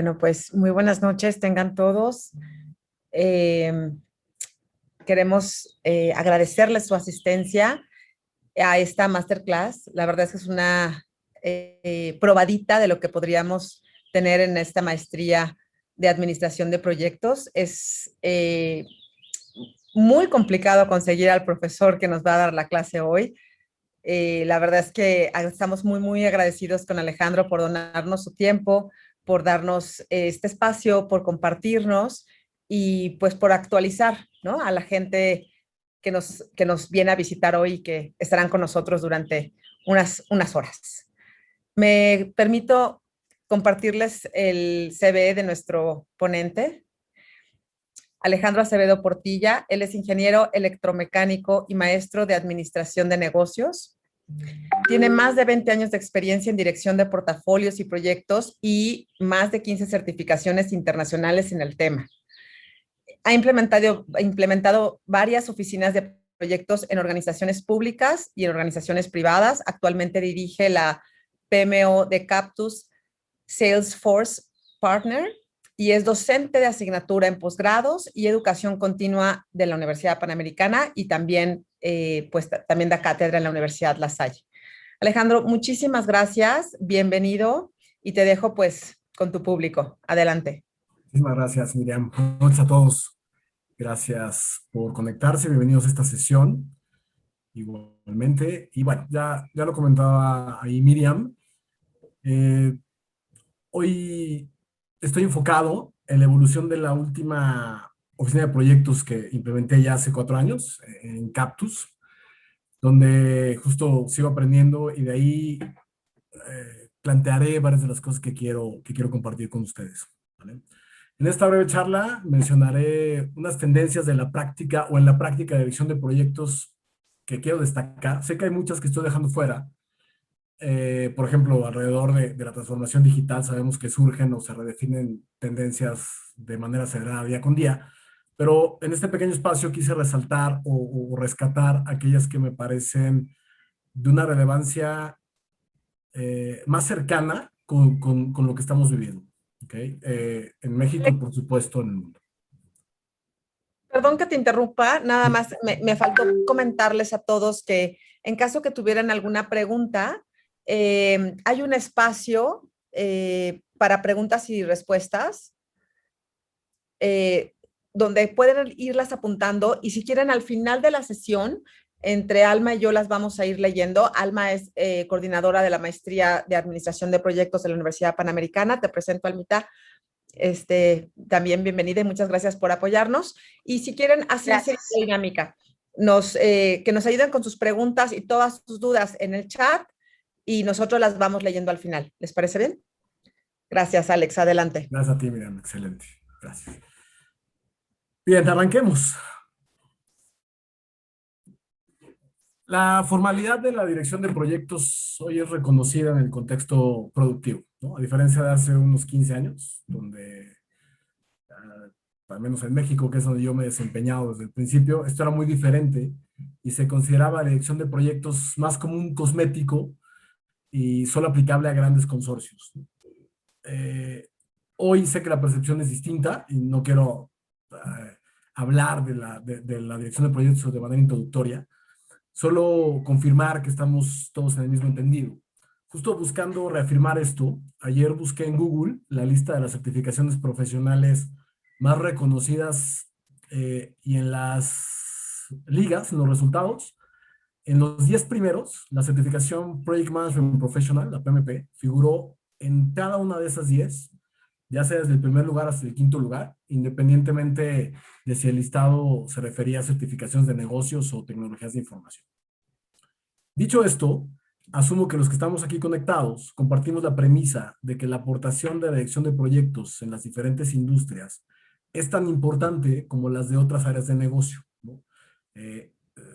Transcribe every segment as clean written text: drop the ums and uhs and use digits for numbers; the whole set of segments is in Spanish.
Bueno, pues muy buenas noches, tengan todos. Eh, Queremos agradecerles su asistencia a esta masterclass. La verdad es que es una probadita de lo que podríamos tener en esta maestría de administración de proyectos. Es muy complicado conseguir al profesor que nos va a dar la clase hoy. La verdad es que estamos muy agradecidos con Alejandro por donarnos su tiempo, por darnos este espacio, por compartirnos y pues por actualizar, ¿no?, a la gente que nos viene a visitar hoy y que estarán con nosotros durante unas horas. Me permito compartirles el CV de nuestro ponente, Alejandro Acevedo Portilla. Él es ingeniero electromecánico y maestro de administración de negocios. Tiene más de 20 años de experiencia en dirección de portafolios y proyectos y más de 15 certificaciones internacionales en el tema. Ha implementado varias oficinas de proyectos en organizaciones públicas y en organizaciones privadas. Actualmente dirige la PMO de Cactus Salesforce Partner y es docente de asignatura en posgrados y educación continua de la Universidad Panamericana y también, también da cátedra en la Universidad La Salle. Alejandro, muchísimas gracias, bienvenido y te dejo pues con tu público. Adelante. Muchísimas gracias, Miriam. Buenas noches a todos. Gracias por conectarse. Bienvenidos a esta sesión. Igualmente. Y bueno, ya lo comentaba ahí Miriam. Hoy estoy enfocado en la evolución de la última oficina de proyectos que implementé ya hace 4 años, en Cactus, donde justo sigo aprendiendo y de ahí plantearé varias de las cosas que quiero compartir con ustedes, ¿vale? En esta breve charla mencionaré unas tendencias de la práctica o en la práctica de dirección de proyectos que quiero destacar. Sé que hay muchas que estoy dejando fuera. Por ejemplo, alrededor de la transformación digital sabemos que surgen o se redefinen tendencias de manera acelerada día con día, pero en este pequeño espacio quise resaltar o rescatar aquellas que me parecen de una relevancia más cercana con lo que estamos viviendo, ¿ok? En México y por supuesto en el mundo. Perdón que te interrumpa, nada más me faltó comentarles a todos que en caso que tuvieran alguna pregunta, hay un espacio para preguntas y respuestas donde pueden irlas apuntando y si quieren al final de la sesión, entre Alma y yo las vamos a ir leyendo. Alma es coordinadora de la maestría de administración de proyectos de la Universidad Panamericana. Te presento, Almita. También bienvenida y muchas gracias por apoyarnos. Y si quieren, así sería la dinámica. Que nos ayuden con sus preguntas y todas sus dudas en el chat y nosotros las vamos leyendo al final. ¿Les parece bien? Gracias, Alex. Adelante. Gracias a ti, Miriam. Excelente. Gracias. Bien, arranquemos. La formalidad de la dirección de proyectos hoy es reconocida en el contexto productivo, ¿no? A diferencia de hace unos 15 años, donde, al menos en México, que es donde yo me he desempeñado desde el principio, esto era muy diferente y se consideraba la dirección de proyectos más como un cosmético y solo aplicable a grandes consorcios. Hoy sé que la percepción es distinta y no quiero hablar de la dirección de proyectos de manera introductoria, solo confirmar que estamos todos en el mismo entendido. Justo buscando reafirmar esto, ayer busqué en Google la lista de las certificaciones profesionales más reconocidas y en las ligas, en los resultados. En los 10 primeros, la certificación Project Management Professional, la PMP, figuró en cada una de esas 10, ya sea desde el primer lugar hasta el quinto lugar, independientemente de si el listado se refería a certificaciones de negocios o tecnologías de información. Dicho esto, asumo que los que estamos aquí conectados compartimos la premisa de que la aportación de la dirección de proyectos en las diferentes industrias es tan importante como las de otras áreas de negocio, ¿no?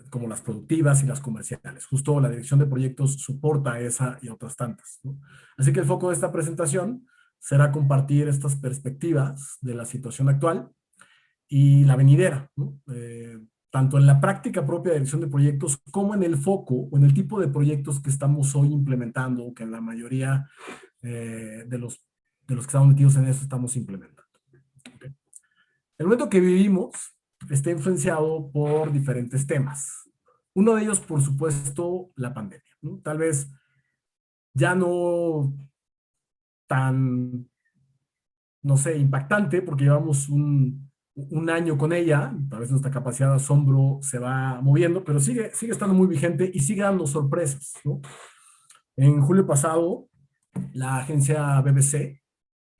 Como las productivas y las comerciales. Justo la dirección de proyectos soporta esa y otras tantas, ¿no? Así que el foco de esta presentación será compartir estas perspectivas de la situación actual y la venidera, ¿no? Tanto en la práctica propia de dirección de proyectos como en el foco o en el tipo de proyectos que estamos hoy implementando, que en la mayoría de los de los que estamos metidos en eso estamos implementando. Okay. El momento que vivimos está influenciado por diferentes temas. Uno de ellos, por supuesto, la pandemia, ¿no? Tal vez ya no tan, no sé, impactante, porque llevamos un año con ella, a veces nuestra capacidad de asombro se va moviendo, pero sigue estando muy vigente y sigue dando sorpresas, ¿no? En julio pasado, la agencia BBC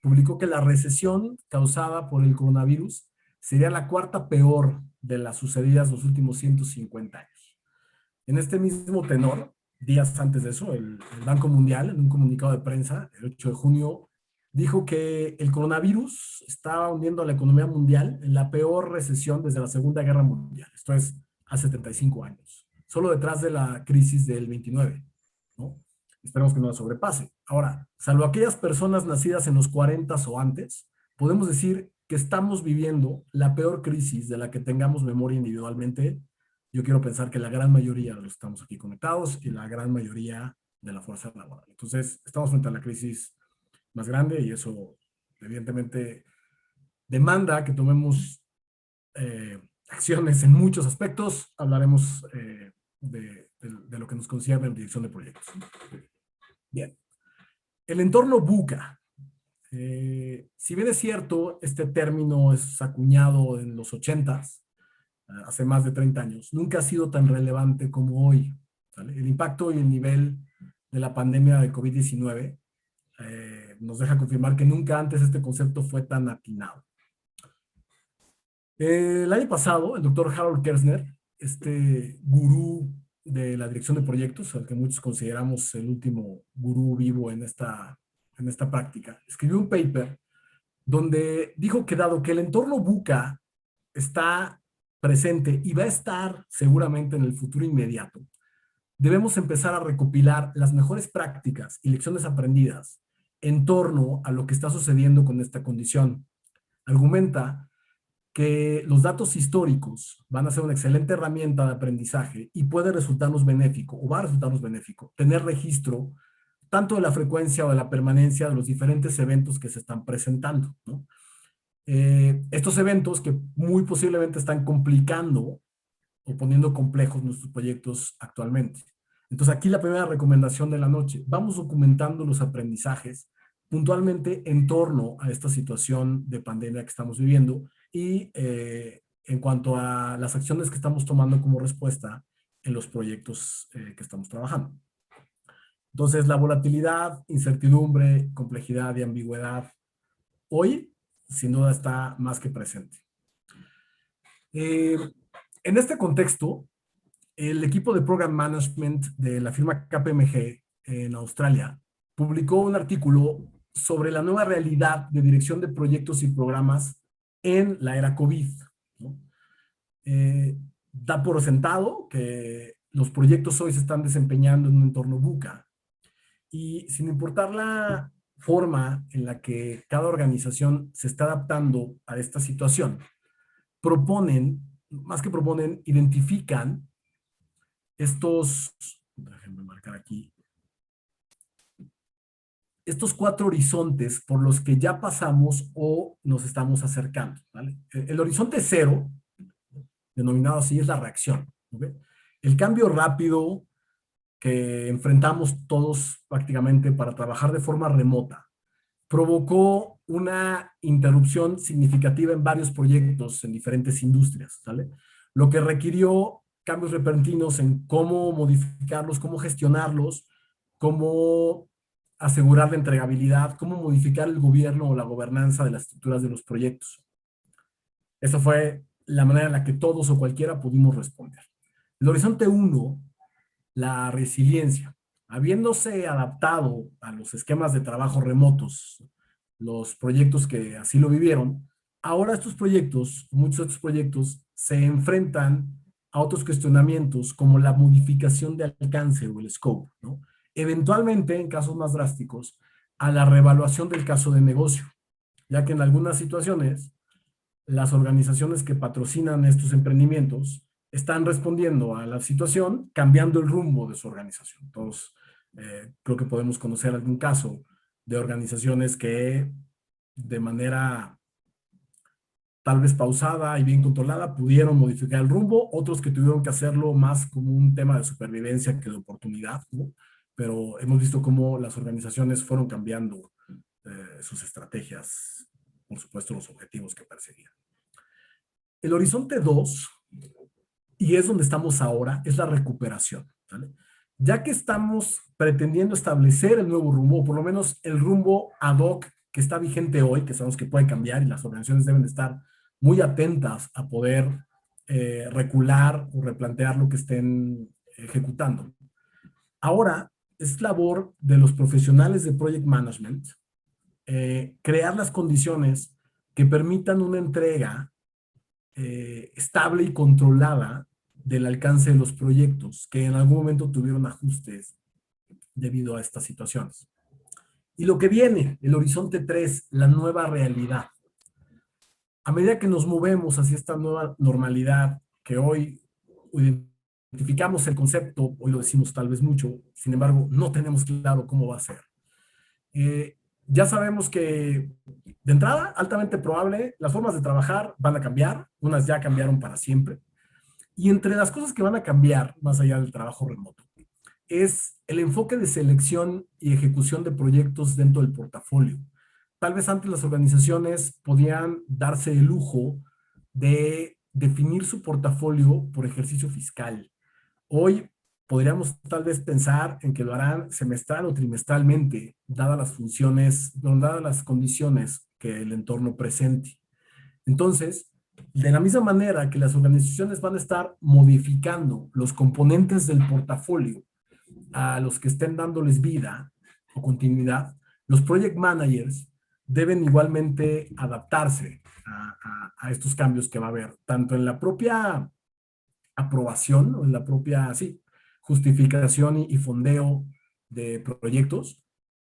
publicó que la recesión causada por el coronavirus sería la cuarta peor de las sucedidas los últimos 150 años. En este mismo tenor, días antes de eso, el Banco Mundial, en un comunicado de prensa, el 8 de junio, dijo que el coronavirus estaba hundiendo a la economía mundial en la peor recesión desde la Segunda Guerra Mundial. Esto es hace 75 años, solo detrás de la crisis del 29, ¿no? Esperemos que no la sobrepase. Ahora, salvo aquellas personas nacidas en los 40 o antes, podemos decir que estamos viviendo la peor crisis de la que tengamos memoria individualmente. Yo quiero pensar que la gran mayoría de los que estamos aquí conectados y la gran mayoría de la fuerza laboral. Entonces, estamos frente a la crisis más grande y eso evidentemente demanda que tomemos acciones en muchos aspectos. Hablaremos de lo que nos concierne en dirección de proyectos. Bien. El entorno VUCA. Si bien es cierto, este término es acuñado en los 80s, hace más de 30 años, nunca ha sido tan relevante como hoy, ¿vale? El impacto y el nivel de la pandemia de COVID-19 nos deja confirmar que nunca antes este concepto fue tan atinado. El año pasado, el doctor Harold Kerzner, este gurú de la dirección de proyectos, al que muchos consideramos el último gurú vivo en esta práctica, escribió un paper donde dijo que dado que el entorno VUCA está presente y va a estar seguramente en el futuro inmediato, debemos empezar a recopilar las mejores prácticas y lecciones aprendidas en torno a lo que está sucediendo con esta condición. Argumenta que los datos históricos van a ser una excelente herramienta de aprendizaje y puede resultarnos benéfico, o va a resultarnos benéfico, tener registro tanto de la frecuencia o de la permanencia de los diferentes eventos que se están presentando, ¿no? Estos eventos que muy posiblemente están complicando o poniendo complejos nuestros proyectos actualmente. Entonces aquí la primera recomendación de la noche, vamos documentando los aprendizajes puntualmente en torno a esta situación de pandemia que estamos viviendo y en cuanto a las acciones que estamos tomando como respuesta en los proyectos que estamos trabajando. Entonces la volatilidad, incertidumbre, complejidad y ambigüedad hoy sin duda está más que presente. En este contexto, el equipo de Program Management de la firma KPMG en Australia publicó un artículo sobre la nueva realidad de dirección de proyectos y programas en la era COVID, ¿no? Da por sentado que los proyectos hoy se están desempeñando en un entorno VUCA y sin importar la forma en la que cada organización se está adaptando a esta situación, más que proponen, identifican estos, déjenme marcar aquí, estos 4 horizontes por los que ya pasamos o nos estamos acercando, ¿vale? El horizonte 0, denominado así, es la reacción, ¿okay? El cambio rápido que enfrentamos todos prácticamente para trabajar de forma remota provocó una interrupción significativa en varios proyectos en diferentes industrias, ¿vale? Lo que requirió cambios repentinos en cómo modificarlos, cómo gestionarlos, cómo asegurar la entregabilidad, cómo modificar el gobierno o la gobernanza de las estructuras de los proyectos. Esa fue la manera en la que todos o cualquiera pudimos responder. El horizonte 1, la resiliencia. Habiéndose adaptado a los esquemas de trabajo remotos, los proyectos que así lo vivieron, ahora estos proyectos, muchos de estos proyectos, se enfrentan a otros cuestionamientos como la modificación de alcance o el scope, ¿no? Eventualmente, en casos más drásticos, a la reevaluación del caso de negocio, ya que en algunas situaciones las organizaciones que patrocinan estos emprendimientos están respondiendo a la situación cambiando el rumbo de su organización. Todos creo que podemos conocer algún caso de organizaciones que de manera tal vez pausada y bien controlada pudieron modificar el rumbo, otros que tuvieron que hacerlo más como un tema de supervivencia que de oportunidad, ¿no? Pero hemos visto cómo las organizaciones fueron cambiando sus estrategias, por supuesto los objetivos que perseguían. El horizonte 2, y es donde estamos ahora, es la recuperación, ¿vale? Ya que estamos pretendiendo establecer el nuevo rumbo, o por lo menos el rumbo ad hoc que está vigente hoy, que sabemos que puede cambiar y las organizaciones deben de estar muy atentas a poder recular o replantear lo que estén ejecutando. Ahora es labor de los profesionales de Project Management crear las condiciones que permitan una entrega estable y controlada del alcance de los proyectos que en algún momento tuvieron ajustes debido a estas situaciones. Y lo que viene, el horizonte 3, la nueva realidad. A medida que nos movemos hacia esta nueva normalidad, que hoy identificamos el concepto, hoy lo decimos tal vez mucho, sin embargo, no tenemos claro cómo va a ser. Ya sabemos que, de entrada, altamente probable, las formas de trabajar van a cambiar, unas ya cambiaron para siempre, y entre las cosas que van a cambiar, más allá del trabajo remoto, es el enfoque de selección y ejecución de proyectos dentro del portafolio. Tal vez antes las organizaciones podían darse el lujo de definir su portafolio por ejercicio fiscal. Hoy podríamos tal vez pensar en que lo harán semestral o trimestralmente, dadas las funciones, dadas las condiciones que el entorno presente. Entonces, de la misma manera que las organizaciones van a estar modificando los componentes del portafolio a los que estén dándoles vida o continuidad, los project managers deben igualmente adaptarse a estos cambios que va a haber, tanto en la propia aprobación o en la propia, sí, justificación y fondeo de proyectos,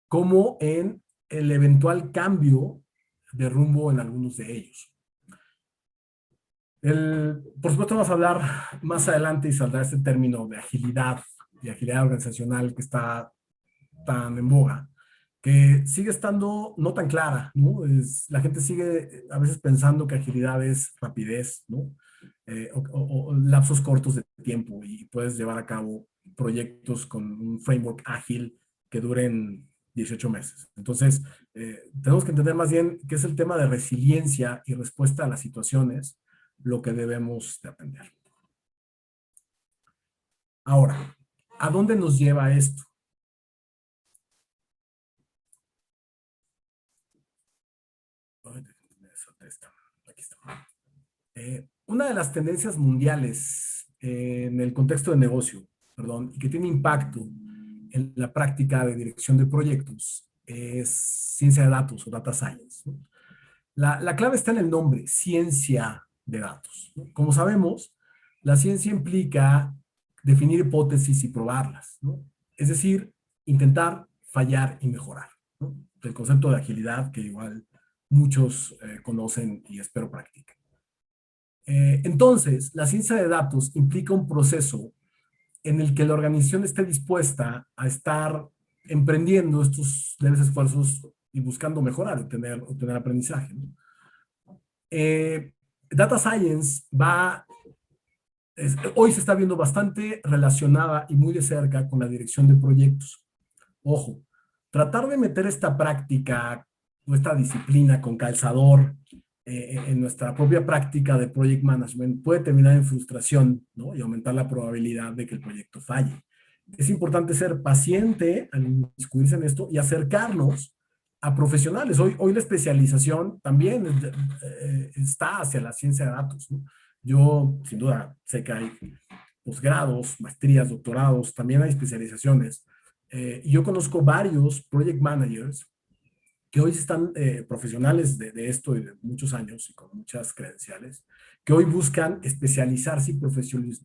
como en el eventual cambio de rumbo en algunos de ellos. Por supuesto vamos a hablar más adelante y saldrá este término de agilidad y agilidad organizacional que está tan en boga, que sigue estando no tan clara, ¿no? La gente sigue a veces pensando que agilidad es rapidez, ¿no? O lapsos cortos de tiempo y puedes llevar a cabo proyectos con un framework ágil que duren 18 meses. Entonces, tenemos que entender más bien qué es el tema de resiliencia y respuesta a las situaciones, lo que debemos de aprender. Ahora, ¿a dónde nos lleva esto? Aquí está. Una de las tendencias mundiales en el contexto de negocio, perdón, y que tiene impacto en la práctica de dirección de proyectos es ciencia de datos o data science, ¿no? La clave está en el nombre, ciencia de datos, ¿no? Como sabemos, la ciencia implica definir hipótesis y probarlas, ¿no? Es decir, intentar, fallar y mejorar, ¿no? El concepto de agilidad que igual muchos conocen y espero practiquen. Entonces, la ciencia de datos implica un proceso en el que la organización esté dispuesta a estar emprendiendo estos leves esfuerzos y buscando mejorar, obtener aprendizaje, ¿no? Data Science hoy se está viendo bastante relacionada y muy de cerca con la dirección de proyectos. Ojo, tratar de meter esta práctica, nuestra disciplina con calzador en nuestra propia práctica de project management puede terminar en frustración, ¿no? Y aumentar la probabilidad de que el proyecto falle. Es importante ser paciente al inmiscuirse en esto y acercarnos a profesionales. Hoy la especialización también está hacia la ciencia de datos, ¿no? Yo, sin duda, sé que hay posgrados, maestrías, doctorados, también hay especializaciones. Y yo conozco varios project managers que hoy están profesionales de esto y de muchos años y con muchas credenciales, que hoy buscan especializarse y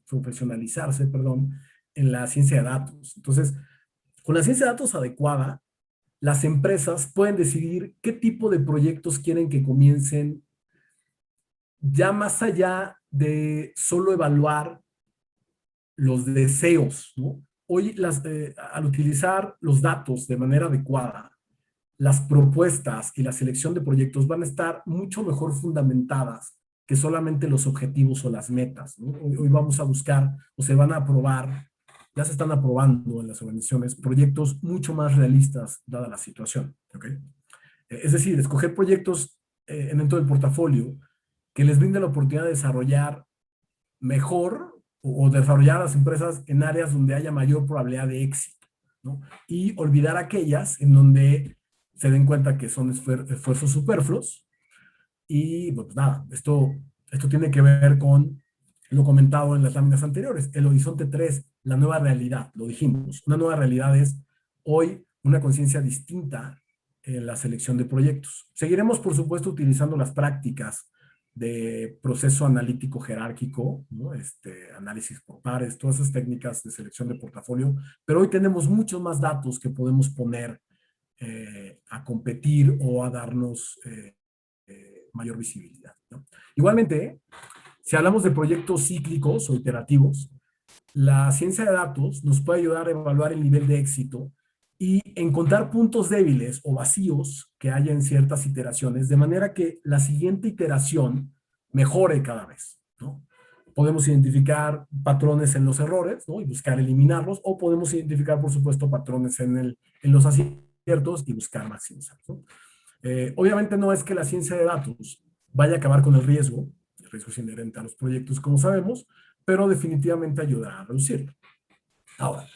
profesionalizarse, perdón, en la ciencia de datos. Entonces, con la ciencia de datos adecuada, las empresas pueden decidir qué tipo de proyectos quieren que comiencen ya más allá de solo evaluar los deseos, ¿no? Hoy, al utilizar los datos de manera adecuada, las propuestas y la selección de proyectos van a estar mucho mejor fundamentadas que solamente los objetivos o las metas, ¿no? Hoy vamos a buscar o se van a aprobar, ya se están aprobando en las organizaciones, proyectos mucho más realistas dada la situación. ¿Okay? Es decir, escoger proyectos dentro del portafolio que les brinde la oportunidad de desarrollar mejor o desarrollar a las empresas en áreas donde haya mayor probabilidad de éxito, ¿no? Y olvidar aquellas en donde se den cuenta que son esfuerzos superfluos. Y pues nada, esto tiene que ver con lo comentado en las láminas anteriores, el horizonte 3, la nueva realidad, lo dijimos. Una nueva realidad es hoy una conciencia distinta en la selección de proyectos. Seguiremos, por supuesto, utilizando las prácticas de proceso analítico jerárquico, ¿no? Análisis por pares, todas esas técnicas de selección de portafolio, pero hoy tenemos muchos más datos que podemos poner a competir o a darnos mayor visibilidad, ¿no? Igualmente, si hablamos de proyectos cíclicos o iterativos, la ciencia de datos nos puede ayudar a evaluar el nivel de éxito y encontrar puntos débiles o vacíos que haya en ciertas iteraciones, de manera que la siguiente iteración mejore cada vez, ¿no? Podemos identificar patrones en los errores, ¿no? Y buscar eliminarlos, o podemos identificar, por supuesto, patrones en los aciertos y buscar maximizarlos, ¿no? Obviamente no es que la ciencia de datos vaya a acabar con el riesgo es inherente a los proyectos, como sabemos, pero definitivamente ayudará a reducirlo. Ahora,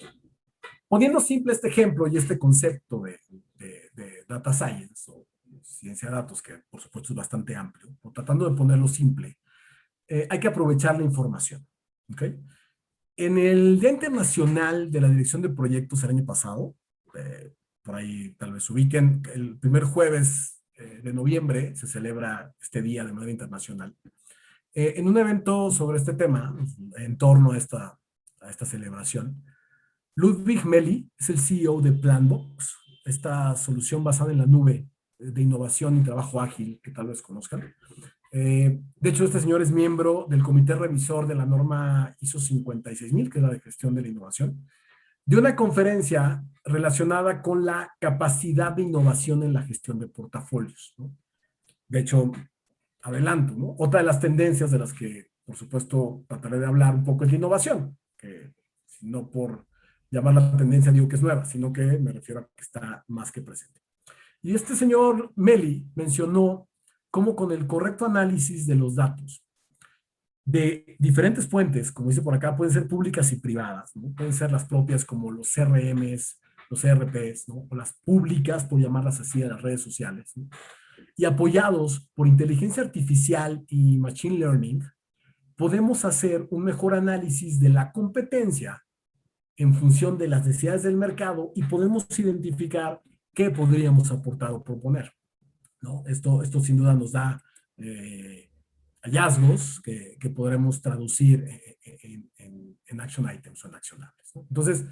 poniendo simple este ejemplo y este concepto de data science o ciencia de datos, que por supuesto es bastante amplio, o tratando de ponerlo simple, hay que aprovechar la información. ¿Okay? En el Día Internacional de la Dirección de Proyectos el año pasado, por ahí tal vez ubiquen, el primer jueves de noviembre se celebra este día de manera internacional. En un evento sobre este tema, en torno a esta celebración, Ludwig Meli es el CEO de Planbox, esta solución basada en la nube de innovación y trabajo ágil que tal vez conozcan. De hecho, este señor es miembro del comité revisor de la norma ISO 56000, que es la de gestión de la innovación, de una conferencia relacionada con la capacidad de innovación en la gestión de portafolios, ¿no? De hecho, adelanto, ¿no? Otra de las tendencias de las que, por supuesto, trataré de hablar un poco es la innovación, que no por llamar la tendencia digo que es nueva, sino que me refiero a que está más que presente. Y este señor Meli mencionó cómo con el correcto análisis de los datos de diferentes fuentes, como dice por acá, pueden ser públicas y privadas, ¿no? Pueden ser las propias como los CRMs, los ERPs, ¿no? O las públicas, por llamarlas así, de las redes sociales, ¿no? Y apoyados por inteligencia artificial y machine learning, podemos hacer un mejor análisis de la competencia en función de las necesidades del mercado y podemos identificar qué podríamos aportar o proponer, ¿no? Esto sin duda nos da hallazgos que podremos traducir en action items o en accionables, ¿no? Entonces,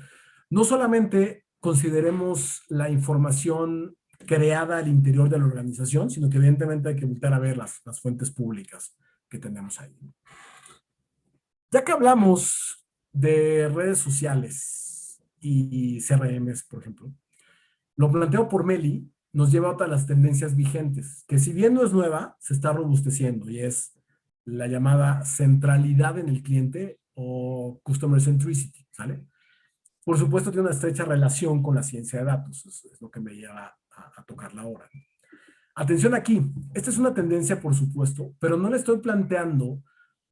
no solamente consideremos la información creada al interior de la organización, sino que evidentemente hay que volver a ver las fuentes públicas que tenemos ahí. Ya que hablamos de redes sociales y CRMs, por ejemplo, lo planteado por Meli nos lleva a otras las tendencias vigentes, que si bien no es nueva, se está robusteciendo y es la llamada centralidad en el cliente o customer centricity, ¿sale? Por supuesto, tiene una estrecha relación con la ciencia de datos, es lo que me lleva a tocarla ahora. Atención aquí, esta es una tendencia, por supuesto, pero no la estoy planteando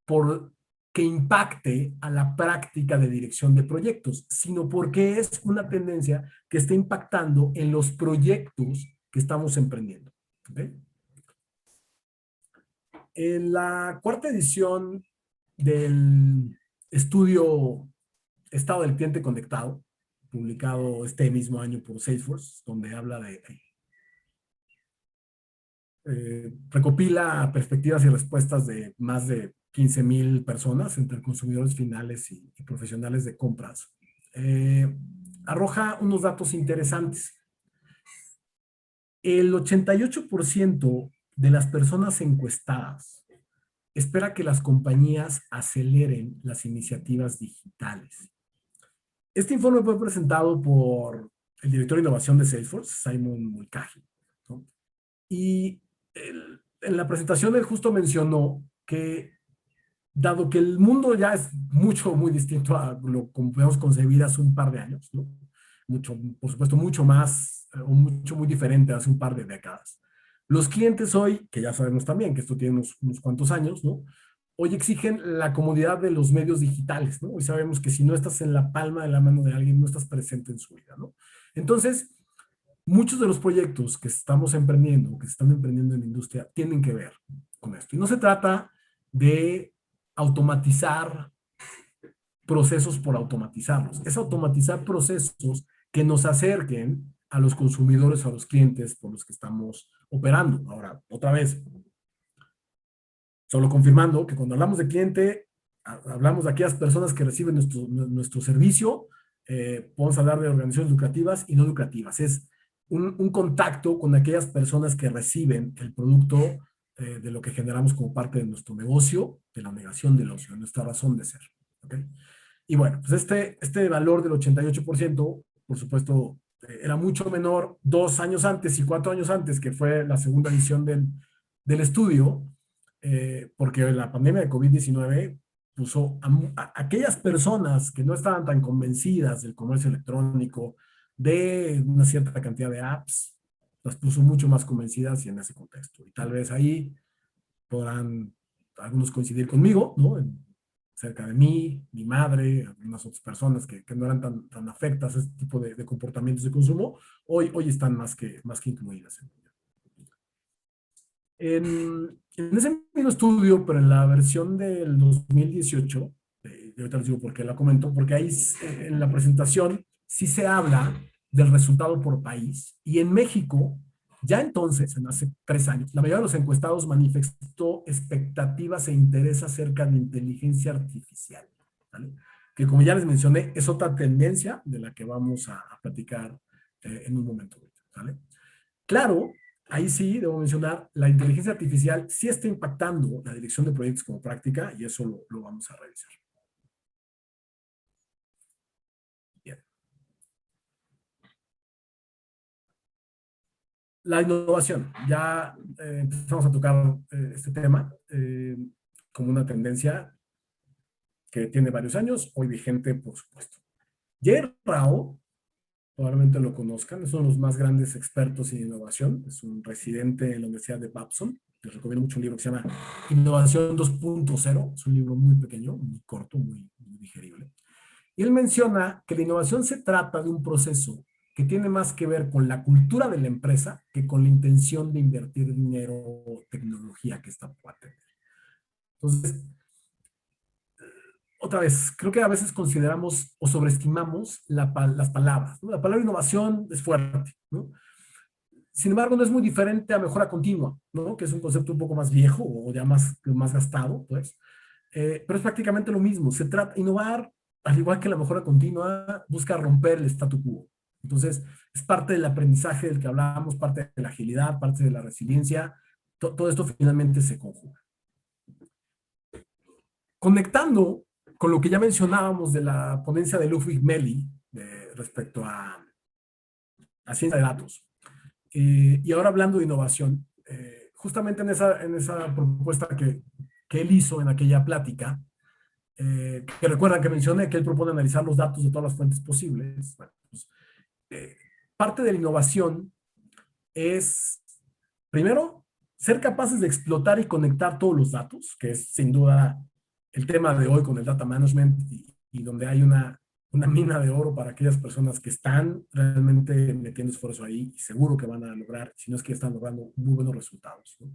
por que impacte a la práctica de dirección de proyectos, sino porque es una tendencia que está impactando en los proyectos que estamos emprendiendo. ¿Okay? En la cuarta edición del estudio Estado del Cliente Conectado, publicado este mismo año por Salesforce, donde habla de recopila perspectivas y respuestas de más de 15,000 personas entre consumidores finales y profesionales de compras. Arroja unos datos interesantes. El 88% de las personas encuestadas espera que las compañías aceleren las iniciativas digitales. Este informe fue presentado por el director de innovación de Salesforce, Simon Mulcahy, ¿no? Y en la presentación él justo mencionó que, dado que el mundo ya es muy distinto a lo como podemos concebir hace un par de años, ¿no? Mucho, por supuesto, mucho más, o muy diferente hace un par de décadas. Los clientes hoy, que ya sabemos también que esto tiene unos cuantos años, ¿no? Hoy exigen la comodidad de los medios digitales, ¿no? Hoy sabemos que si no estás en la palma de la mano de alguien, no estás presente en su vida, ¿no? Entonces, muchos de los proyectos que estamos emprendiendo, que se están emprendiendo en la industria, tienen que ver con esto. Y no se trata de automatizar procesos por automatizarlos, es automatizar procesos que nos acerquen a los consumidores, a los clientes por los que estamos operando. Ahora, otra vez, solo confirmando que cuando hablamos de cliente, hablamos de aquellas personas que reciben nuestro servicio, podemos hablar de organizaciones lucrativas y no lucrativas. Es un contacto con aquellas personas que reciben el producto de lo que generamos como parte de nuestro negocio, de la negación del ocio, de nuestra razón de ser. ¿Okay? Y bueno, pues este valor del 88%, por supuesto, era mucho menor 2 años antes y 4 años antes, que fue la segunda edición del estudio, porque la pandemia de COVID-19 puso a aquellas personas que no estaban tan convencidas del comercio electrónico, de una cierta cantidad de apps, las puso mucho más convencidas y en ese contexto. Y tal vez ahí podrán algunos coincidir conmigo, ¿no? Cerca de mí, mi madre, algunas otras personas que no eran tan afectas a este tipo de comportamientos de consumo, hoy están más que incluidas. En ese mismo estudio, pero en la versión del 2018, yo ahorita les digo por qué la comento, porque ahí en la presentación sí se habla del resultado por país, y en México, ya entonces, en hace 3 años, la mayoría de los encuestados manifestó expectativas e interés acerca de inteligencia artificial, ¿vale? Que como ya les mencioné, es otra tendencia de la que vamos a platicar en un momento, ¿vale? Claro, ahí sí debo mencionar, la inteligencia artificial sí está impactando la dirección de proyectos como práctica, y eso lo vamos a revisar. Bien. La innovación. Ya empezamos a tocar este tema como una tendencia que tiene varios años, hoy vigente, por supuesto. Jay Rao, probablemente lo conozcan, es uno de los más grandes expertos en innovación, es un residente en la Universidad de Babson. Les recomiendo mucho un libro que se llama Innovación 2.0, es un libro muy pequeño, muy corto, muy digerible. Y él menciona que la innovación se trata de un proceso que tiene más que ver con la cultura de la empresa que con la intención de invertir dinero o tecnología que esta pueda tener. Entonces, otra vez, creo que a veces consideramos o sobreestimamos las palabras, ¿no? La palabra innovación es fuerte, ¿no? Sin embargo, no es muy diferente a mejora continua, ¿no? Que es un concepto un poco más viejo o ya más gastado, pues. Pero es prácticamente lo mismo. Se trata, innovar, al igual que la mejora continua, busca romper el statu quo. Entonces, es parte del aprendizaje del que hablamos, parte de la agilidad, parte de la resiliencia. Todo esto finalmente se conjuga. Conectando con lo que ya mencionábamos de la ponencia de Ludwig Meli respecto a ciencia de datos. Y ahora hablando de innovación, justamente en esa propuesta que él hizo en aquella plática, que recuerdan que mencioné que él propone analizar los datos de todas las fuentes posibles. Bueno, pues, parte de la innovación es, primero, ser capaces de explotar y conectar todos los datos, que es sin duda el tema de hoy con el data management, y donde hay una mina de oro para aquellas personas que están realmente metiendo esfuerzo ahí y seguro que van a lograr, si no es que están logrando muy buenos resultados, ¿no?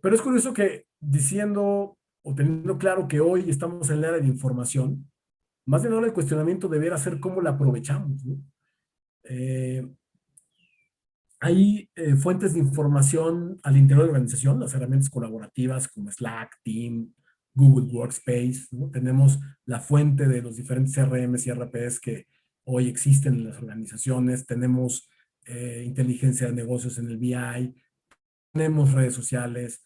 Pero es curioso que diciendo o teniendo claro que hoy estamos en la era de información, más bien ahora el cuestionamiento deberá ser cómo la aprovechamos, ¿no? Hay fuentes de información al interior de la organización, las herramientas colaborativas como Slack, Team, Google Workspace, ¿no? Tenemos la fuente de los diferentes CRMs y RPs que hoy existen en las organizaciones, tenemos inteligencia de negocios en el BI, tenemos redes sociales,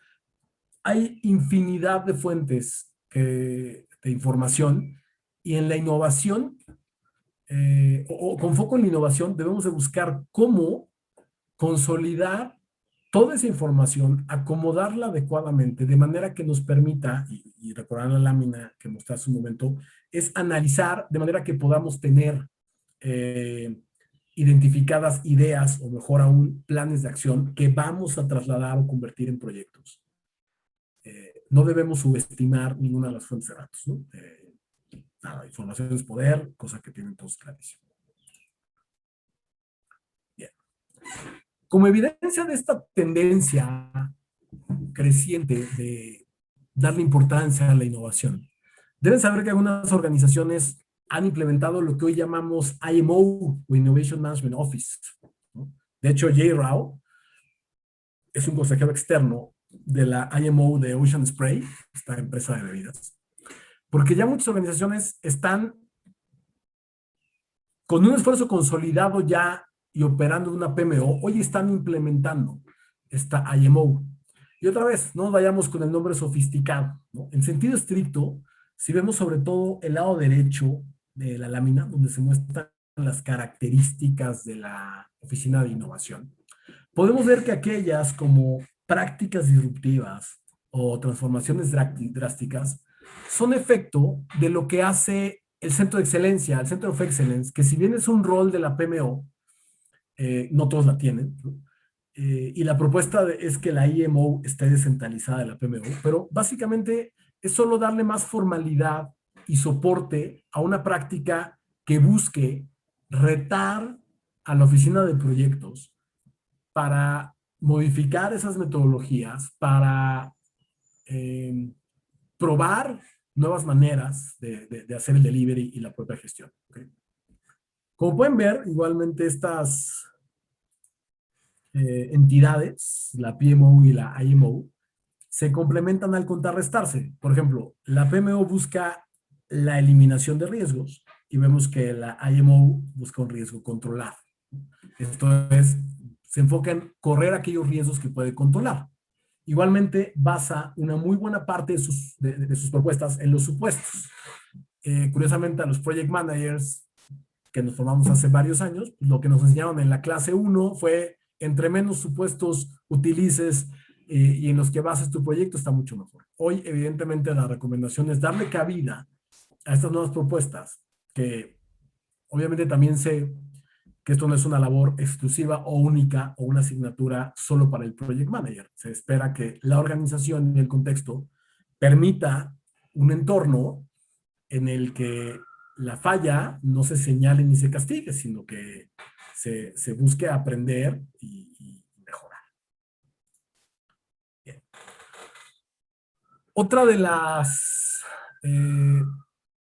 hay infinidad de fuentes de información, y en la innovación o con foco en la innovación, debemos de buscar cómo consolidar toda esa información, acomodarla adecuadamente, de manera que nos permita, y recordar la lámina que mostré hace un momento, es analizar de manera que podamos tener identificadas ideas, o mejor aún, planes de acción que vamos a trasladar o convertir en proyectos. No debemos subestimar ninguna de las fuentes de datos, ¿no? Nada, información es poder, cosa que tienen todos clarísimo. Bien. Como evidencia de esta tendencia creciente de darle importancia a la innovación, deben saber que algunas organizaciones han implementado lo que hoy llamamos IMO, o Innovation Management Office, ¿no? De hecho, Jay Rao es un consejero externo de la IMO de Ocean Spray, esta empresa de bebidas, porque ya muchas organizaciones están con un esfuerzo consolidado ya y operando una PMO, hoy están implementando esta IMO. Y otra vez, no vayamos con el nombre sofisticado, ¿no? En sentido estricto, si vemos sobre todo el lado derecho de la lámina, donde se muestran las características de la oficina de innovación, podemos ver que aquellas como prácticas disruptivas o transformaciones drásticas son efecto de lo que hace el Centro de Excelencia, el Center of Excellence, que si bien es un rol de la PMO, no todos la tienen, ¿no? Y la propuesta es que la IMO esté descentralizada de la PMO, pero básicamente es solo darle más formalidad y soporte a una práctica que busque retar a la oficina de proyectos para modificar esas metodologías, para probar nuevas maneras de hacer el delivery y la propia gestión. ¿Okay? Como pueden ver, igualmente estas entidades, la PMO y la IMO, se complementan al contrarrestarse. Por ejemplo, la PMO busca la eliminación de riesgos y vemos que la IMO busca un riesgo controlado. Esto es, se enfoca en correr aquellos riesgos que puede controlar. Igualmente basa una muy buena parte de sus propuestas en los supuestos. Curiosamente, a los project managers que nos formamos hace varios años, lo que nos enseñaron en la clase 1 fue entre menos supuestos utilices y en los que bases tu proyecto está mucho mejor. Hoy, evidentemente, la recomendación es darle cabida a estas nuevas propuestas, que obviamente también sé que esto no es una labor exclusiva o única o una asignatura solo para el project manager. Se espera que la organización y el contexto permita un entorno en el que la falla no se señale ni se castigue, sino que se busque aprender y mejorar. Bien. Otra de las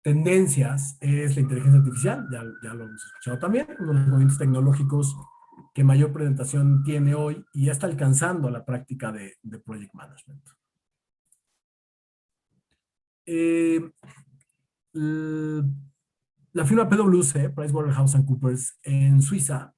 tendencias es la inteligencia artificial, ya lo hemos escuchado también, uno de los movimientos tecnológicos que mayor presentación tiene hoy y ya está alcanzando la práctica de project management. La firma PwC, PricewaterhouseCoopers, en Suiza,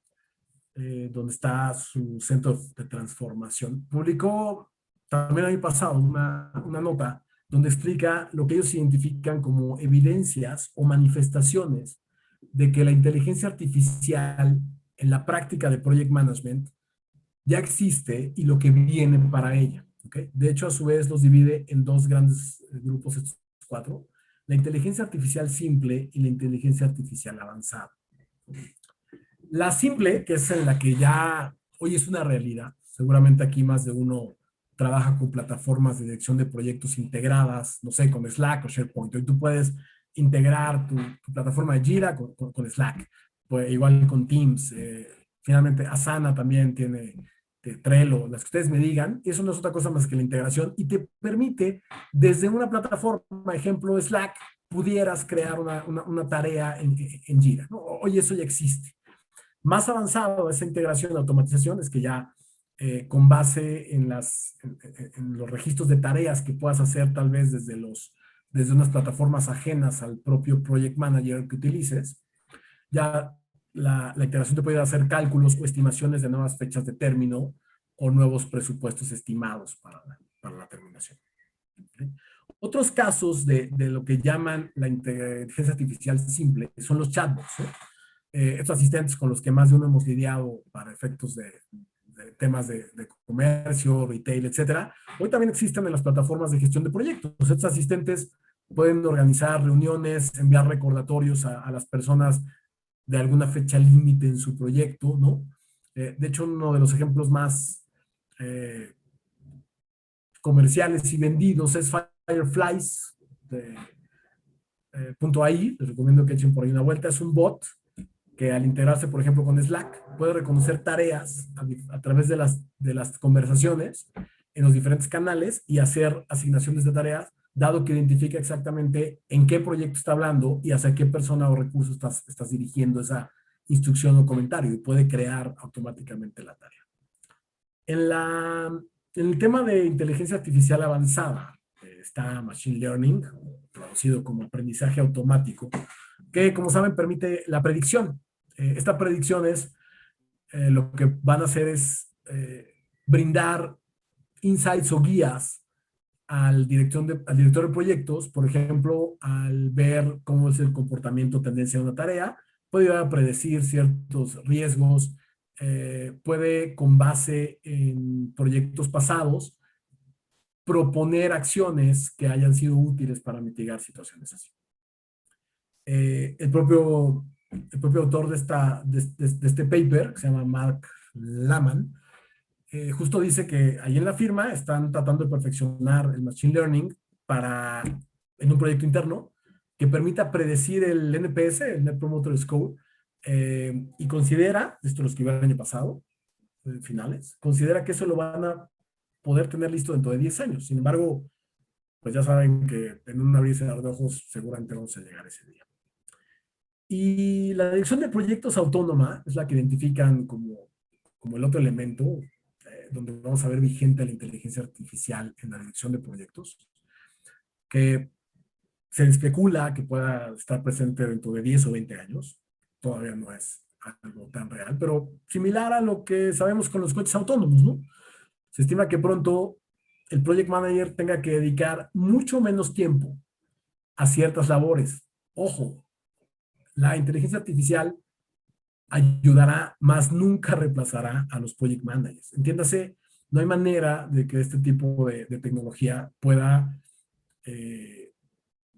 donde está su centro de transformación, publicó también el año pasado una nota donde explica lo que ellos identifican como evidencias o manifestaciones de que la inteligencia artificial en la práctica de project management ya existe y lo que viene para ella. ¿Okay? De hecho, a su vez los divide en dos grandes grupos, estos cuatro: la inteligencia artificial simple y la inteligencia artificial avanzada. La simple, que es en la que ya hoy es una realidad, seguramente aquí más de uno trabaja con plataformas de dirección de proyectos integradas, no sé, con Slack o SharePoint. Hoy tú puedes integrar tu plataforma de Jira con Slack, pues igual con Teams. Finalmente, Asana también tiene Trello, las que ustedes me digan. Eso no es otra cosa más que la integración y te permite, desde una plataforma, ejemplo Slack, pudieras crear una tarea en Jira, ¿no? Hoy eso ya existe. Más avanzado esa integración de automatización es que ya con base en los registros de tareas que puedas hacer tal vez desde unas plataformas ajenas al propio project manager que utilices, ya la integración te puede hacer cálculos o estimaciones de nuevas fechas de término o nuevos presupuestos estimados para la terminación. ¿Okay? Otros casos de lo que llaman la inteligencia artificial simple son los chatbots, ¿no? Estos asistentes con los que más de uno hemos lidiado para efectos de temas de comercio, retail, etcétera. Hoy también existen en las plataformas de gestión de proyectos. Estos asistentes pueden organizar reuniones, enviar recordatorios a las personas de alguna fecha límite en su proyecto, ¿no? De hecho, uno de los ejemplos más eh, comerciales y vendidos es Fireflies, de, .ai, les recomiendo que echen por ahí una vuelta. Es un bot que al integrarse, por ejemplo, con Slack, puede reconocer tareas a través de las conversaciones en los diferentes canales y hacer asignaciones de tareas, dado que identifica exactamente en qué proyecto está hablando y hacia qué persona o recurso estás dirigiendo esa instrucción o comentario, y puede crear automáticamente la tarea. En el tema de inteligencia artificial avanzada, está Machine Learning, traducido como aprendizaje automático, que, como saben, permite la predicción. Esta predicción es, lo que van a hacer es brindar insights o guías al director de proyectos, por ejemplo, al ver cómo es el comportamiento, tendencia de una tarea, puede ayudar a predecir ciertos riesgos, puede, con base en proyectos pasados, proponer acciones que hayan sido útiles para mitigar situaciones así. El propio autor de este paper, que se llama Mark Laman, justo dice que ahí en la firma están tratando de perfeccionar el Machine Learning en un proyecto interno que permita predecir el NPS, el Net Promoter Score, y considera, esto lo escribió el año pasado, finales, considera que eso lo van a poder tener listo dentro de 10 años. Sin embargo, pues ya saben que en un abrir y cerrar de ojos seguramente vamos a llegar a ese día. Y la dirección de proyectos autónoma es la que identifican como el otro elemento, donde vamos a ver vigente la inteligencia artificial en la dirección de proyectos, que se especula que pueda estar presente dentro de 10 o 20 años. Todavía no es algo tan real, pero similar a lo que sabemos con los coches autónomos, ¿no? Se estima que pronto el project manager tenga que dedicar mucho menos tiempo a ciertas labores. Ojo, la inteligencia artificial ayudará, más nunca reemplazará a los project managers. Entiéndase, no hay manera de que este tipo de tecnología pueda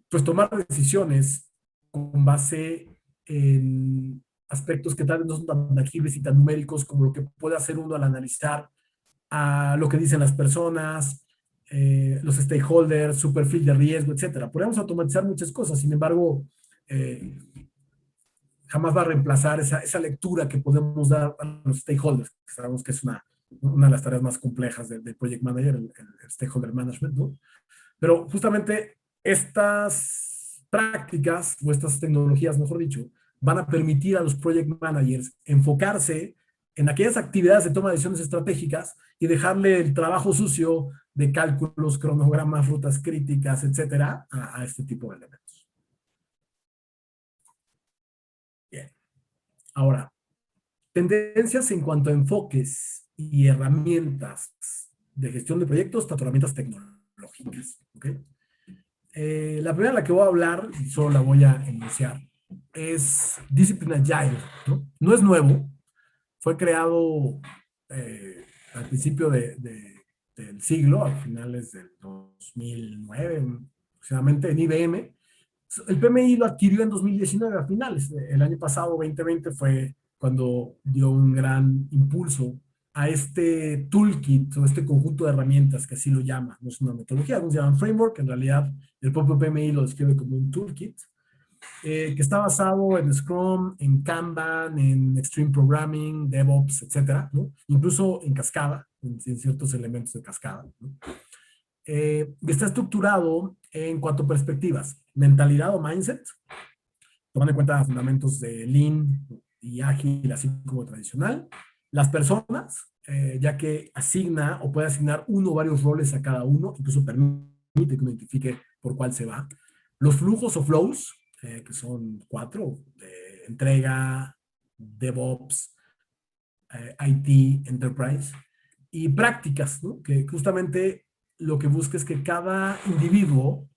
pues tomar decisiones con base en aspectos que tal vez no son tan tangibles y tan numéricos como lo que puede hacer uno al analizar a lo que dicen las personas, los stakeholders, su perfil de riesgo, etcétera. Podemos automatizar muchas cosas, sin embargo, eh, jamás va a reemplazar esa lectura que podemos dar a los stakeholders, que sabemos que es una de las tareas más complejas del project manager, el stakeholder management, ¿no? Pero justamente estas prácticas, o estas tecnologías, mejor dicho, van a permitir a los project managers enfocarse en aquellas actividades de toma de decisiones estratégicas y dejarle el trabajo sucio de cálculos, cronogramas, rutas críticas, etcétera, a este tipo de elementos. Bien. Ahora, tendencias en cuanto a enfoques y herramientas de gestión de proyectos, tanto herramientas tecnológicas. ¿Okay? La primera de la que voy a hablar, y solo la voy a enunciar, es Discipline Agile. No es nuevo, fue creado al principio del siglo, a finales del 2009, aproximadamente, en IBM. El PMI lo adquirió en 2019, a finales. El año pasado, 2020, fue cuando dio un gran impulso a este toolkit o este conjunto de herramientas, que así lo llama. No es una metodología, algunos llaman framework, en realidad el propio PMI lo describe como un toolkit, que está basado en Scrum, en Kanban, en Extreme Programming, DevOps, etcétera, ¿no? Incluso en cascada, en ciertos elementos de cascada, ¿no? Está estructurado en cuatro perspectivas: mentalidad o mindset, tomando en cuenta fundamentos de Lean y ágil, así como tradicional; las personas, ya que asigna o puede asignar uno o varios roles a cada uno, incluso permite que uno identifique por cuál se va; los flujos o flows, que son cuatro: entrega, DevOps, IT, Enterprise; y prácticas, ¿no? Que justamente lo que busca es que cada individuo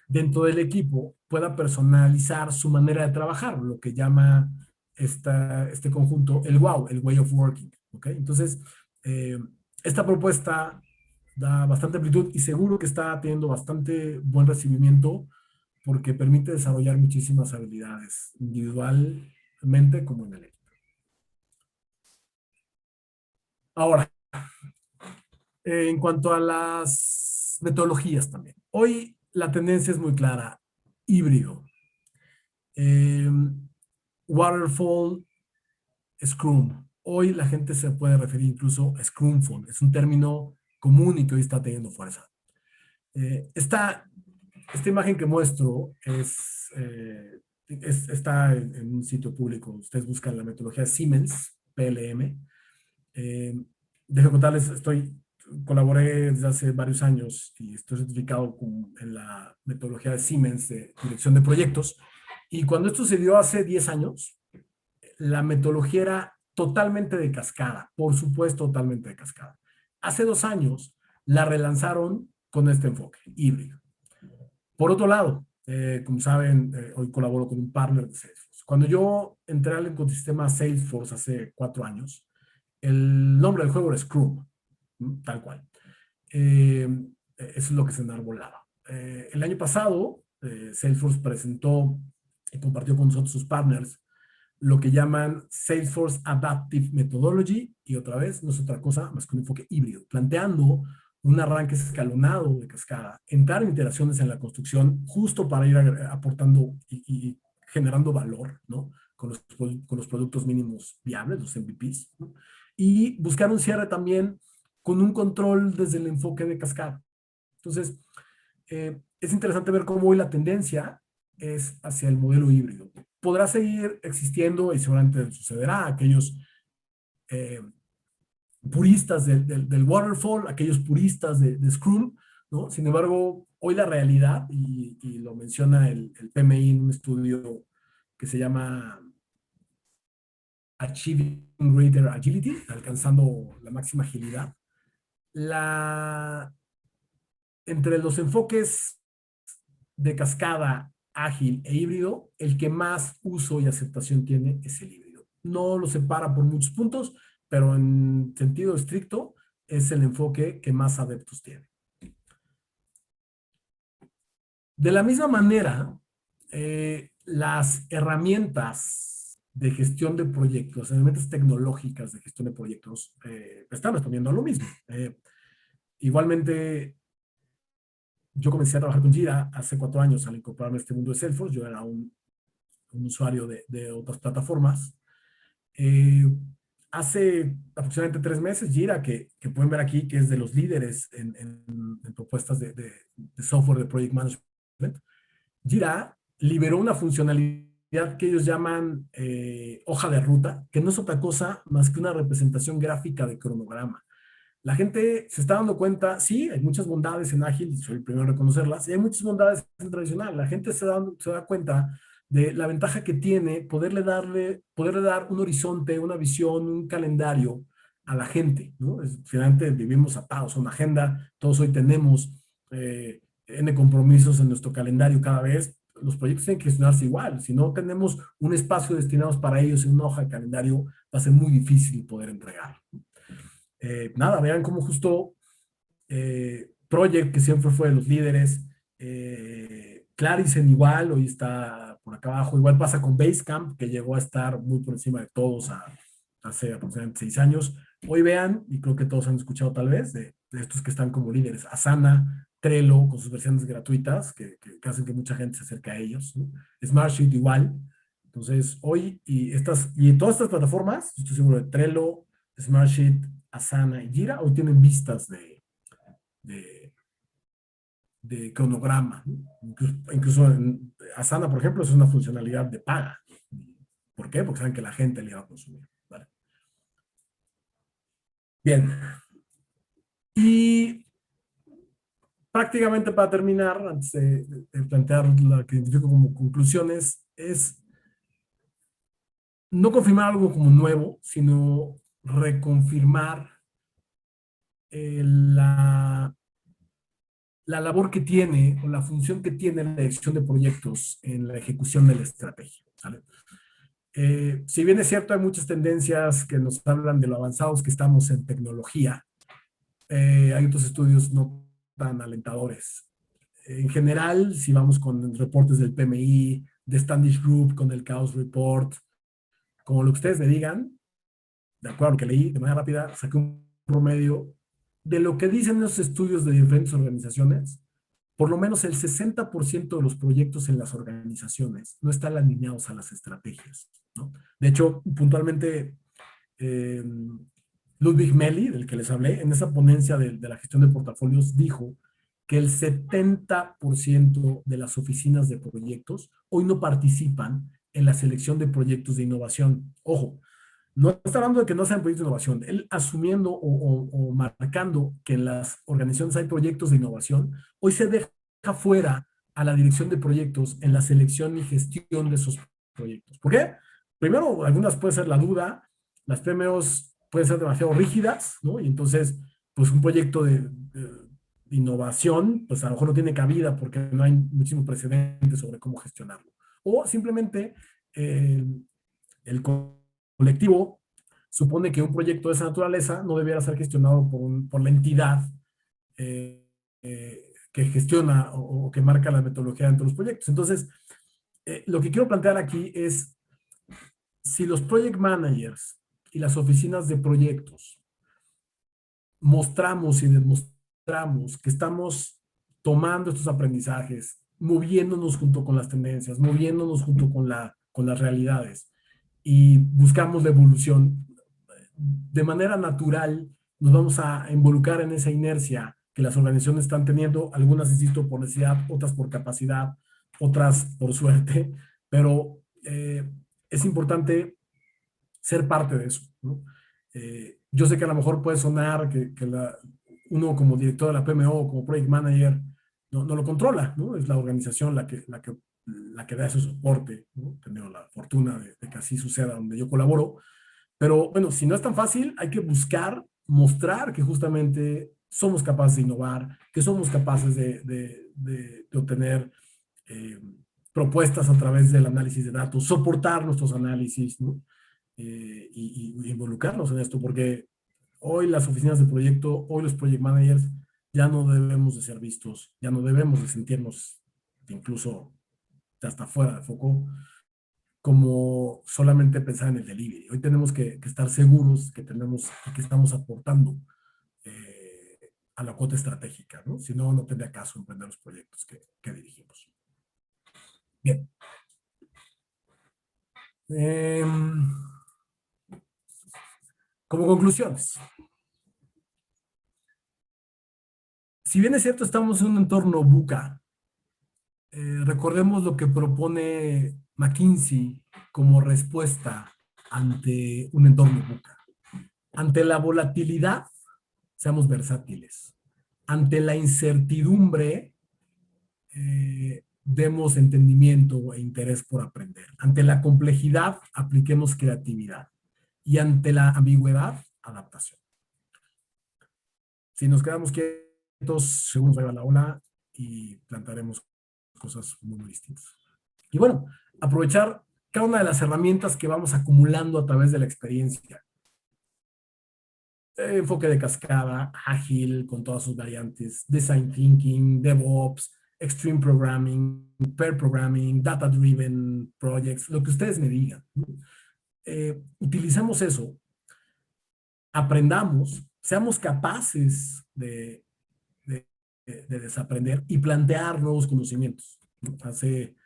dentro del equipo pueda personalizar su manera de trabajar, lo que llama este conjunto el WOW, el Way of Working. ¿Okay? Entonces, eh, esta propuesta da bastante amplitud y seguro que está teniendo bastante buen recibimiento porque permite desarrollar muchísimas habilidades, individualmente como en el equipo. Ahora, en cuanto a las metodologías también. Hoy la tendencia es muy clara, híbrido. Waterfall, Scrum. Hoy la gente se puede referir incluso a Scrumful. Es un término común y que hoy está teniendo fuerza. Esta imagen que muestro está en un sitio público. Ustedes buscan la metodología Siemens, PLM. Dejo contarles, colaboré desde hace varios años y estoy certificado en la metodología de Siemens de dirección de proyectos. Y cuando esto se dio hace 10 años, la metodología era totalmente de cascada, por supuesto, totalmente de cascada. Hace 2 años la relanzaron con este enfoque híbrido. Por otro lado, como saben, hoy colaboro con un partner de Salesforce. Cuando yo entré al ecosistema Salesforce hace 4 años, el nombre del juego era Scrum, tal cual. Eso es lo que se enarbolaba. El año pasado, Salesforce presentó y compartió con nosotros sus partners lo que llaman Salesforce Adaptive Methodology, y otra vez no es otra cosa más que un enfoque híbrido, planteando un arranque escalonado de cascada, entrar en iteraciones en la construcción justo para ir aportando y generando valor, ¿no? Con los productos mínimos viables, los MVPs, ¿no? Y buscar un cierre también con un control desde el enfoque de cascada. Entonces, es interesante ver cómo hoy la tendencia es hacia el modelo híbrido. Podrá seguir existiendo y seguramente sucederá aquellos puristas del waterfall, aquellos puristas de Scrum, ¿no? Sin embargo, hoy la realidad, y lo menciona el PMI en un estudio que se llama Achieving Greater Agility, alcanzando la máxima agilidad, entre los enfoques de cascada, ágil e híbrido, el que más uso y aceptación tiene es el híbrido. No lo separa por muchos puntos, pero en sentido estricto es el enfoque que más adeptos tiene. De la misma manera, las herramientas de gestión de proyectos, herramientas tecnológicas de gestión de proyectos, están respondiendo a lo mismo. Igualmente, yo comencé a trabajar con Jira hace 4 años al incorporarme a este mundo de Salesforce. Yo era un usuario de otras plataformas. Hace aproximadamente 3 meses, Jira, que pueden ver aquí, que es de los líderes en propuestas de software de project management, Jira liberó una funcionalidad que ellos llaman hoja de ruta, que no es otra cosa más que una representación gráfica de cronograma. La gente se está dando cuenta, sí, hay muchas bondades en ágil, soy el primero a reconocerlas, y hay muchas bondades en tradicional. La gente se da cuenta de la ventaja que tiene poderle dar un horizonte, una visión, un calendario a la gente, ¿no? Finalmente vivimos atados a una agenda, todos hoy tenemos N compromisos en nuestro calendario cada vez. Los proyectos tienen que gestionarse igual. Si no tenemos un espacio destinado para ellos en una hoja de calendario, va a ser muy difícil poder entregar. Nada, vean cómo justo Project, que siempre fue de los líderes, Clarisen igual, hoy está por acá abajo, igual pasa con Basecamp, que llegó a estar muy por encima de todos hace aproximadamente 6 años. Hoy vean, y creo que todos han escuchado tal vez, de estos que están como líderes, Asana, Trello, con sus versiones gratuitas, que hacen que mucha gente se acerque a ellos, ¿no? Smartsheet igual. Entonces, hoy, y todas estas plataformas, estoy seguro de Trello, Smartsheet, Asana y Jira, hoy tienen vistas de cronograma, ¿no? Incluso en Asana, por ejemplo, es una funcionalidad de paga. ¿Por qué? Porque saben que la gente le va a consumir. ¿Vale? Bien. Y prácticamente para terminar, antes de plantear lo que identifico como conclusiones, es no confirmar algo como nuevo, sino reconfirmar la la labor que tiene o la función que tiene la dirección de proyectos en la ejecución de la estrategia, ¿sale? Si bien es cierto, hay muchas tendencias que nos hablan de lo avanzados que estamos en tecnología, hay otros estudios no tan alentadores. En general, si vamos con reportes del PMI, de Standish Group, con el Chaos Report, como lo que ustedes me digan, de acuerdo a lo que leí de manera rápida, saqué un promedio de lo que dicen esos estudios de diferentes organizaciones. Por lo menos el 60% de los proyectos en las organizaciones no están alineados a las estrategias, ¿no? De hecho, puntualmente, eh, Ludwig Melli, del que les hablé, en esa ponencia de la gestión de portafolios, dijo que el 70% de las oficinas de proyectos hoy no participan en la selección de proyectos de innovación. Ojo, no está hablando de que no sean proyectos de innovación, él asumiendo o marcando que en las organizaciones hay proyectos de innovación, hoy se deja fuera a la dirección de proyectos en la selección y gestión de esos proyectos. ¿Por qué? Primero, algunas puede ser la duda, las PMOs pueden ser demasiado rígidas, ¿no? Y entonces, pues un proyecto de innovación, pues a lo mejor no tiene cabida porque no hay muchísimo precedente sobre cómo gestionarlo. O simplemente el colectivo supone que un proyecto de esa naturaleza no debiera ser gestionado por la entidad que gestiona o que marca la metodología dentro de los proyectos. Entonces, lo que quiero plantear aquí es si los project managers y las oficinas de proyectos mostramos y demostramos que estamos tomando estos aprendizajes, moviéndonos junto con las tendencias, moviéndonos junto con las realidades y buscamos la evolución, de manera natural nos vamos a involucrar en esa inercia que las organizaciones están teniendo, algunas, insisto, por necesidad, otras por capacidad, otras por suerte, pero es importante ser parte de eso, ¿no? Yo sé que a lo mejor puede sonar que uno como director de la PMO o como project manager no lo controla, ¿no? Es la organización la que da ese soporte, ¿no? He tenido la fortuna de que así suceda donde yo colaboro, pero bueno, si no es tan fácil, hay que buscar mostrar que justamente somos capaces de innovar, que somos capaces de obtener eh, propuestas a través del análisis de datos, soportar nuestros análisis, ¿no? Y involucrarnos en esto, porque hoy las oficinas de proyecto, hoy los project managers, ya no debemos de ser vistos, ya no debemos de sentirnos incluso hasta fuera de foco, como solamente pensar en el delivery. Hoy tenemos que estar seguros que estamos aportando a la cuota estratégica, ¿no? Si no, no tendría caso emprender los proyectos que dirigimos. Bien. Como conclusiones, si bien es cierto, estamos en un entorno buca, recordemos lo que propone McKinsey como respuesta ante un entorno buca. Ante la volatilidad, seamos versátiles. Ante la incertidumbre, demos entendimiento e interés por aprender. Ante la complejidad, apliquemos creatividad. Y ante la ambigüedad, adaptación. Si nos quedamos quietos, seguro nos va a llevar la ola y plantaremos cosas muy, muy distintas. Y bueno, aprovechar cada una de las herramientas que vamos acumulando a través de la experiencia. Enfoque de cascada, ágil, con todas sus variantes, design thinking, DevOps, extreme programming, pair programming, data-driven projects, lo que ustedes me digan. Utilicemos eso, aprendamos, seamos capaces de desaprender y plantear nuevos conocimientos. Hace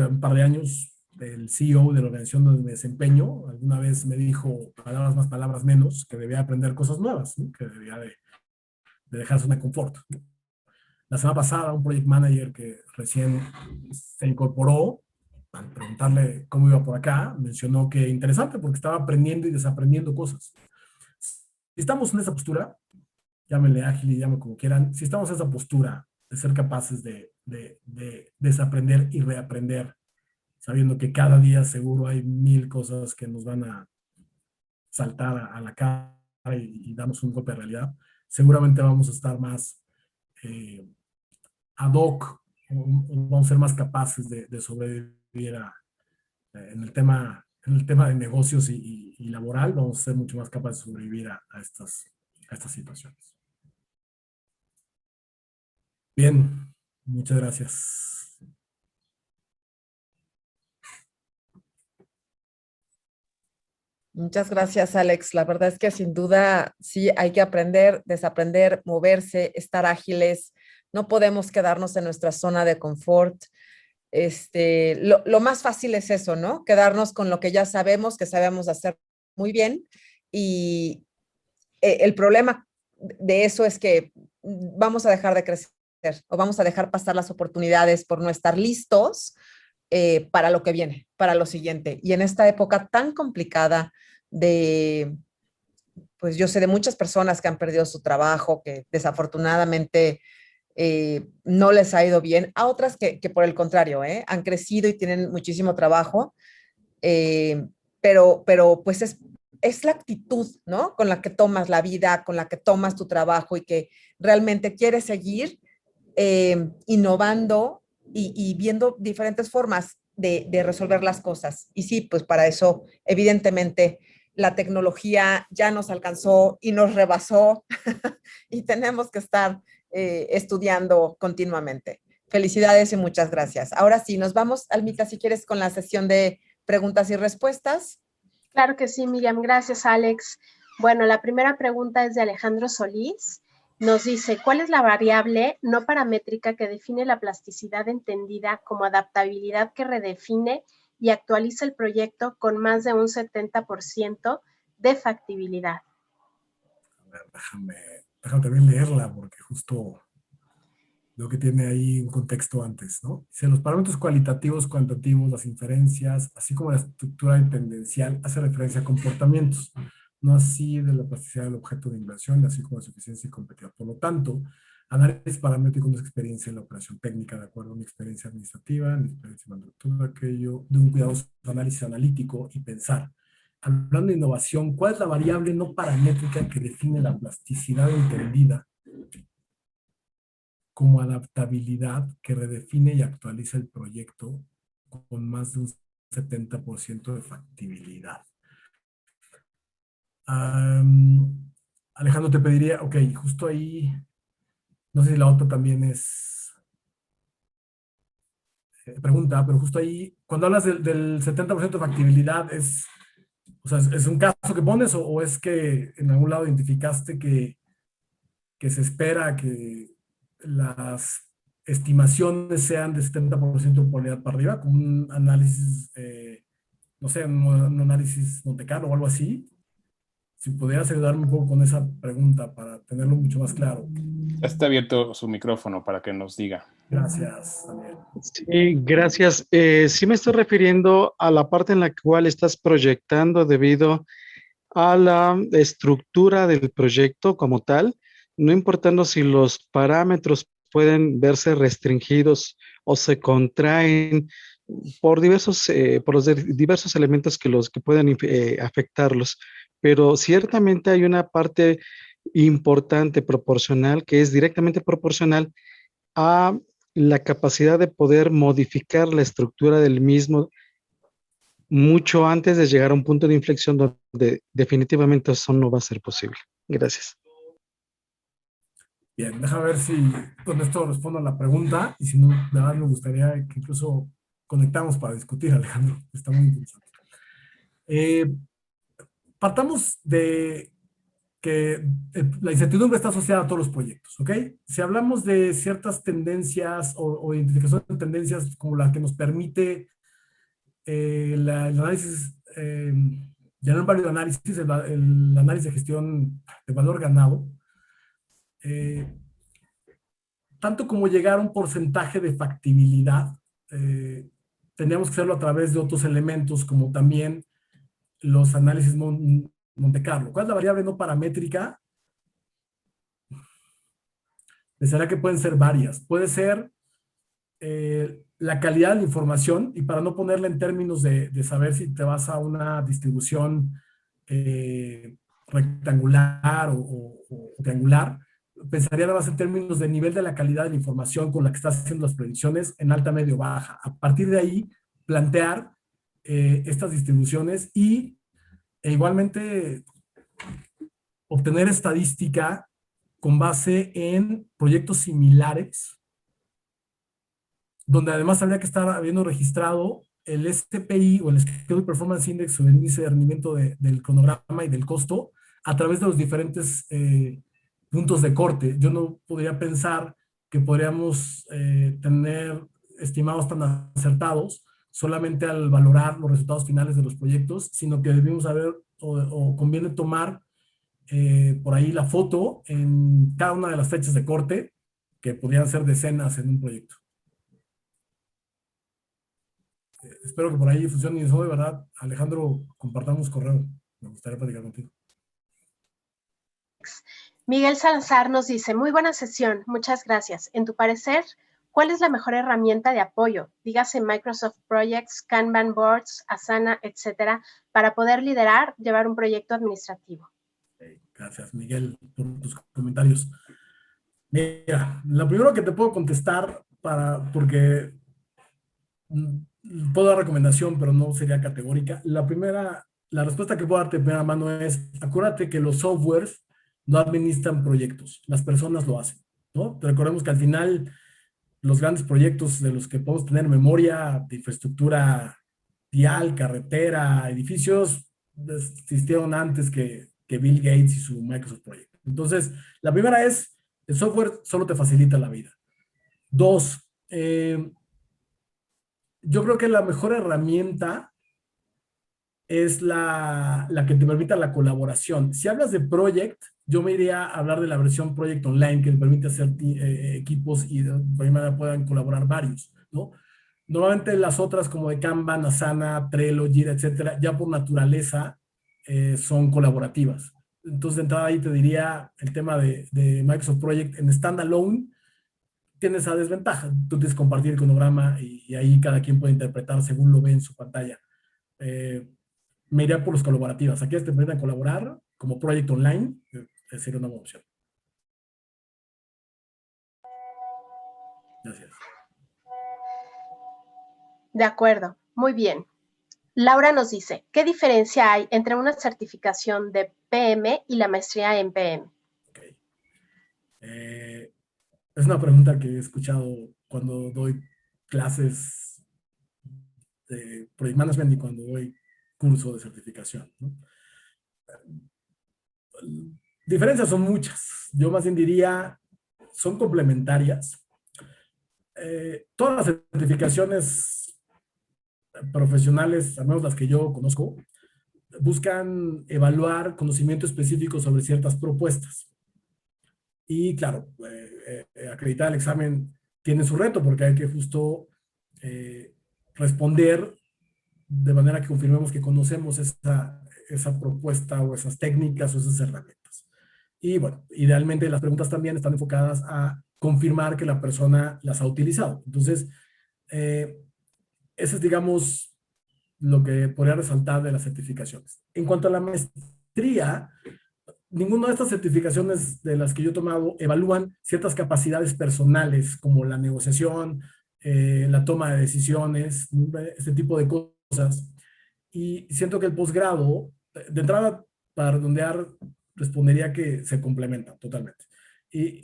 un par de años, el CEO de la organización donde me desempeño, alguna vez me dijo, palabras más, palabras menos, que debía aprender cosas nuevas, ¿no? Que debía de dejar zona de confort, ¿no? La semana pasada, un project manager que recién se incorporó, al preguntarle cómo iba por acá, mencionó que interesante porque estaba aprendiendo y desaprendiendo cosas. Si estamos en esa postura, llámenle ágil y llámenle como quieran, si estamos en esa postura de ser capaces de desaprender y reaprender, sabiendo que cada día seguro hay 1000 cosas que nos van a saltar a la cara y darnos un golpe de realidad, seguramente vamos a estar más ad hoc, o vamos a ser más capaces de sobrevivir en el tema de negocios y laboral, vamos a ser mucho más capaces de sobrevivir a estas situaciones. Bien, muchas gracias. Muchas gracias, Alex. La verdad es que sin duda sí hay que aprender, desaprender, moverse, estar ágiles. No podemos quedarnos en nuestra zona de confort. Lo más fácil es eso, ¿no? Quedarnos con lo que ya sabemos, que sabemos hacer muy bien. Y el problema de eso es que vamos a dejar de crecer o vamos a dejar pasar las oportunidades por no estar listos para lo que viene, para lo siguiente. Y en esta época tan complicada de, pues yo sé de muchas personas que han perdido su trabajo, que desafortunadamente no les ha ido bien, a otras que por el contrario, han crecido y tienen muchísimo trabajo, eh, pero pues es la actitud, ¿no? Con la que tomas la vida, con la que tomas tu trabajo y que realmente quieres seguir innovando y viendo diferentes formas de resolver las cosas. Y sí, pues para eso, evidentemente, la tecnología ya nos alcanzó y nos rebasó y tenemos que estar estudiando continuamente. Felicidades y muchas gracias. Ahora sí, nos vamos, Almita, si quieres, con la sesión de preguntas y respuestas. Claro que sí, Miriam. Gracias, Alex. Bueno, la primera pregunta es de Alejandro Solís. Nos dice, ¿cuál es la variable no paramétrica que define la plasticidad entendida como adaptabilidad que redefine y actualiza el proyecto con más de un 70% de factibilidad? A ver, déjame también leerla porque justo lo que tiene ahí un contexto antes, ¿no? Dice, los parámetros cualitativos, cuantitativos, las inferencias, así como la estructura tendencial, hace referencia a comportamientos, no así de la plasticidad del objeto de inversión, así como la suficiencia y competitividad. Por lo tanto, análisis paramétrico no es experiencia en la operación técnica, de acuerdo a mi experiencia administrativa, mi experiencia en todo aquello, de un cuidadoso análisis analítico y pensar. Hablando de innovación, ¿cuál es la variable no paramétrica que define la plasticidad entendida como adaptabilidad que redefine y actualiza el proyecto con más de un 70% de factibilidad? Alejandro, te pediría, ok, justo ahí, no sé si la otra también es pregunta, pero justo ahí, cuando hablas del 70% de factibilidad, o sea, ¿es un caso que pones o es que en algún lado identificaste que se espera que las estimaciones sean de 70% de probabilidad para arriba, como un análisis, no sé, un análisis Monte Carlo o algo así? Si pudieras ayudarme un poco con esa pregunta para tenerlo mucho más claro. Está abierto su micrófono para que nos diga. Gracias, Daniel. Sí, gracias. Sí me estoy refiriendo a la parte en la cual estás proyectando debido a la estructura del proyecto como tal, no importando si los parámetros pueden verse restringidos o se contraen por por los diversos elementos que pueden afectarlos, pero ciertamente hay una parte importante proporcional que es directamente proporcional a la capacidad de poder modificar la estructura del mismo mucho antes de llegar a un punto de inflexión donde definitivamente eso no va a ser posible. Gracias. Bien, déjame ver si con esto respondo a la pregunta y si no, de verdad me gustaría que incluso conectamos para discutir, Alejandro. Está muy interesante. Partamos de que la incertidumbre está asociada a todos los proyectos, ¿ok? Si hablamos de ciertas tendencias o identificación de tendencias como la que nos permite el análisis, ya no el análisis, el análisis de gestión de valor ganado, tanto como llegar a un porcentaje de factibilidad, tendríamos que hacerlo a través de otros elementos como también los análisis Monte Carlo. ¿Cuál es la variable no paramétrica? Será que pueden ser varias. Puede ser la calidad de la información, y para no ponerla en términos de saber si te vas a una distribución rectangular o triangular, pensaría nada más en términos de nivel de la calidad de la información con la que estás haciendo las predicciones en alta, medio, baja. A partir de ahí, plantear estas distribuciones y igualmente obtener estadística con base en proyectos similares, donde además habría que estar habiendo registrado el SPI o el Schedule Performance Index o el índice de rendimiento del cronograma y del costo a través de los diferentes puntos de corte. Yo no podría pensar que podríamos tener estimados tan acertados solamente al valorar los resultados finales de los proyectos, sino que debemos saber o conviene tomar por ahí la foto en cada una de las fechas de corte, que podrían ser decenas en un proyecto. Espero que por ahí funcione. Y eso, de verdad, Alejandro, compartamos correo. Me gustaría platicar contigo. Miguel Salazar nos dice, muy buena sesión, muchas gracias. En tu parecer, ¿cuál es la mejor herramienta de apoyo? Dígase Microsoft Projects, Kanban Boards, Asana, etcétera, para poder liderar, llevar un proyecto administrativo. Gracias, Miguel, por tus comentarios. Mira, lo primero que te puedo contestar, porque puedo dar recomendación, pero no sería categórica. La respuesta que puedo darte de primera mano es, acuérdate que los softwares no administran proyectos, las personas lo hacen, ¿no? Recordemos que al final los grandes proyectos de los que podemos tener memoria de infraestructura vial, carretera, edificios, existieron antes que Bill Gates y su Microsoft Project. Entonces, la primera es, el software solo te facilita la vida. Dos, yo creo que la mejor herramienta es la que te permita la colaboración. Si hablas de Project, yo me iría a hablar de la versión Project Online, que te permite hacer equipos y de alguna manera puedan colaborar varios, ¿no? Normalmente las otras como de Kanban, Asana, Trello, Jira, etcétera, ya por naturaleza son colaborativas. Entonces, de entrada ahí te diría el tema de Microsoft Project en standalone, tiene esa desventaja. Tú tienes que compartir el cronograma y ahí cada quien puede interpretar según lo ve en su pantalla. Me iría por las colaborativas. Aquí te permiten colaborar como Project Online, sería una buena opción. Gracias. De acuerdo, muy bien. Laura nos dice, ¿qué diferencia hay entre una certificación de PM y la maestría en PM? Okay. Es una pregunta que he escuchado cuando doy clases de Project Management y cuando doy curso de certificación, ¿no? Diferencias son muchas. Yo más bien diría, son complementarias. Todas las certificaciones profesionales, al menos las que yo conozco, buscan evaluar conocimiento específico sobre ciertas propuestas. Y claro, acreditar el examen tiene su reto porque hay que justo responder de manera que confirmemos que conocemos esa propuesta o esas técnicas o esas herramientas. Y bueno, idealmente las preguntas también están enfocadas a confirmar que la persona las ha utilizado. Entonces, eso es, digamos, lo que podría resaltar de las certificaciones. En cuanto a la maestría, ninguna de estas certificaciones de las que yo he tomado evalúan ciertas capacidades personales como la negociación, la toma de decisiones, este tipo de cosas. Y siento que el posgrado, de entrada, para redondear, respondería que se complementan totalmente. Y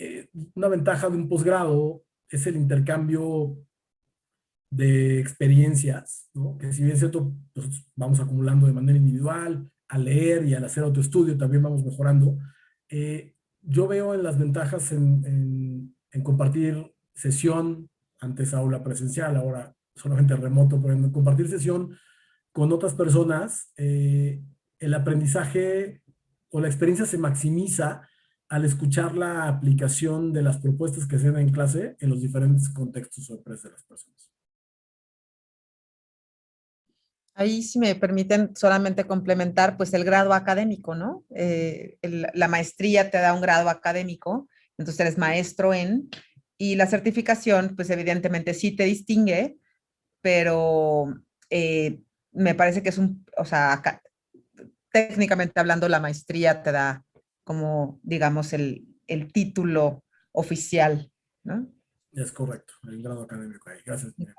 una ventaja de un posgrado es el intercambio de experiencias, ¿no? Que si bien es cierto, pues vamos acumulando de manera individual, al leer y al hacer autoestudio también vamos mejorando. Yo veo en las ventajas en compartir sesión, antes aula presencial, ahora solamente remoto, pero en compartir sesión con otras personas, el aprendizaje o la experiencia se maximiza al escuchar la aplicación de las propuestas que se dan en clase en los diferentes contextos o empresas de las personas. Ahí, si me permiten solamente complementar, pues el grado académico, ¿no? La maestría te da un grado académico, entonces eres maestro y la certificación, pues evidentemente sí te distingue, pero me parece que es o sea, técnicamente hablando, la maestría te da como, digamos, el título oficial, ¿no? Es correcto, el grado académico ahí. Gracias, Miriam.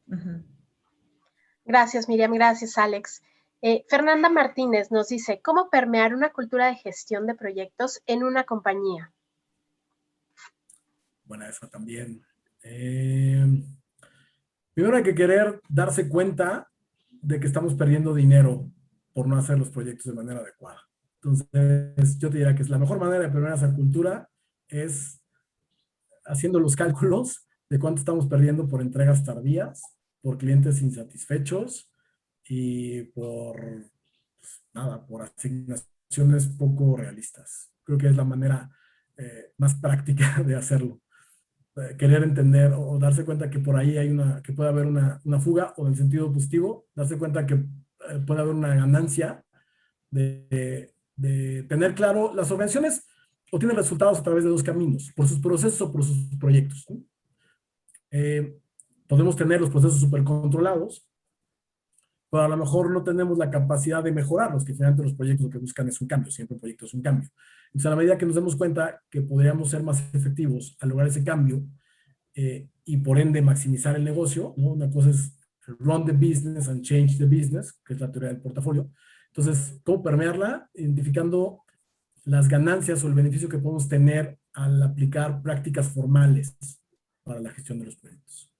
Uh-huh. Gracias, Miriam. Gracias, Alex. Fernanda Martínez nos dice, ¿cómo permear una cultura de gestión de proyectos en una compañía? Bueno, eso también. Primero hay que querer darse cuenta de que estamos perdiendo dinero por no hacer los proyectos de manera adecuada. Entonces, yo te diría que la mejor manera de permear esa cultura es haciendo los cálculos de cuánto estamos perdiendo por entregas tardías, por clientes insatisfechos y por asignaciones poco realistas. Creo que es la manera más práctica de hacerlo. Querer entender o darse cuenta que por ahí que puede haber una fuga, o en el sentido positivo, darse cuenta que puede haber una ganancia de tener claro. Las organizaciones obtienen resultados a través de dos caminos: por sus procesos o por sus proyectos, ¿no? Podemos tener los procesos súper controlados, pero a lo mejor no tenemos la capacidad de mejorarlos, que finalmente los proyectos lo que buscan es un cambio, siempre un proyecto es un cambio. Entonces, a la medida que nos demos cuenta que podríamos ser más efectivos al lograr ese cambio, y por ende maximizar el negocio, ¿no? Una cosa es run the business and change the business, que es la teoría del portafolio. Entonces, ¿cómo permearla? Identificando las ganancias o el beneficio que podemos tener al aplicar prácticas formales para la gestión de los proyectos.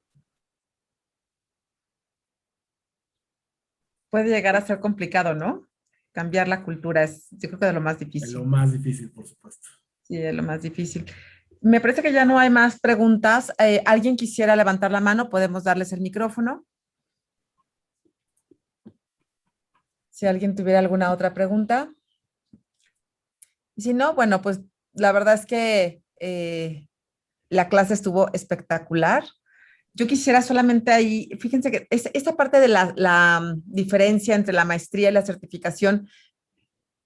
Puede llegar a ser complicado, ¿no? Cambiar la cultura es, yo creo que de lo más difícil. Es lo más difícil, por supuesto. Sí, es lo más difícil. Me parece que ya no hay más preguntas. ¿Alguien quisiera levantar la mano? Podemos darles el micrófono. Si alguien tuviera alguna otra pregunta. Y si no, bueno, pues la verdad es que la clase estuvo espectacular. Yo quisiera solamente ahí, fíjense que esta parte de la diferencia entre la maestría y la certificación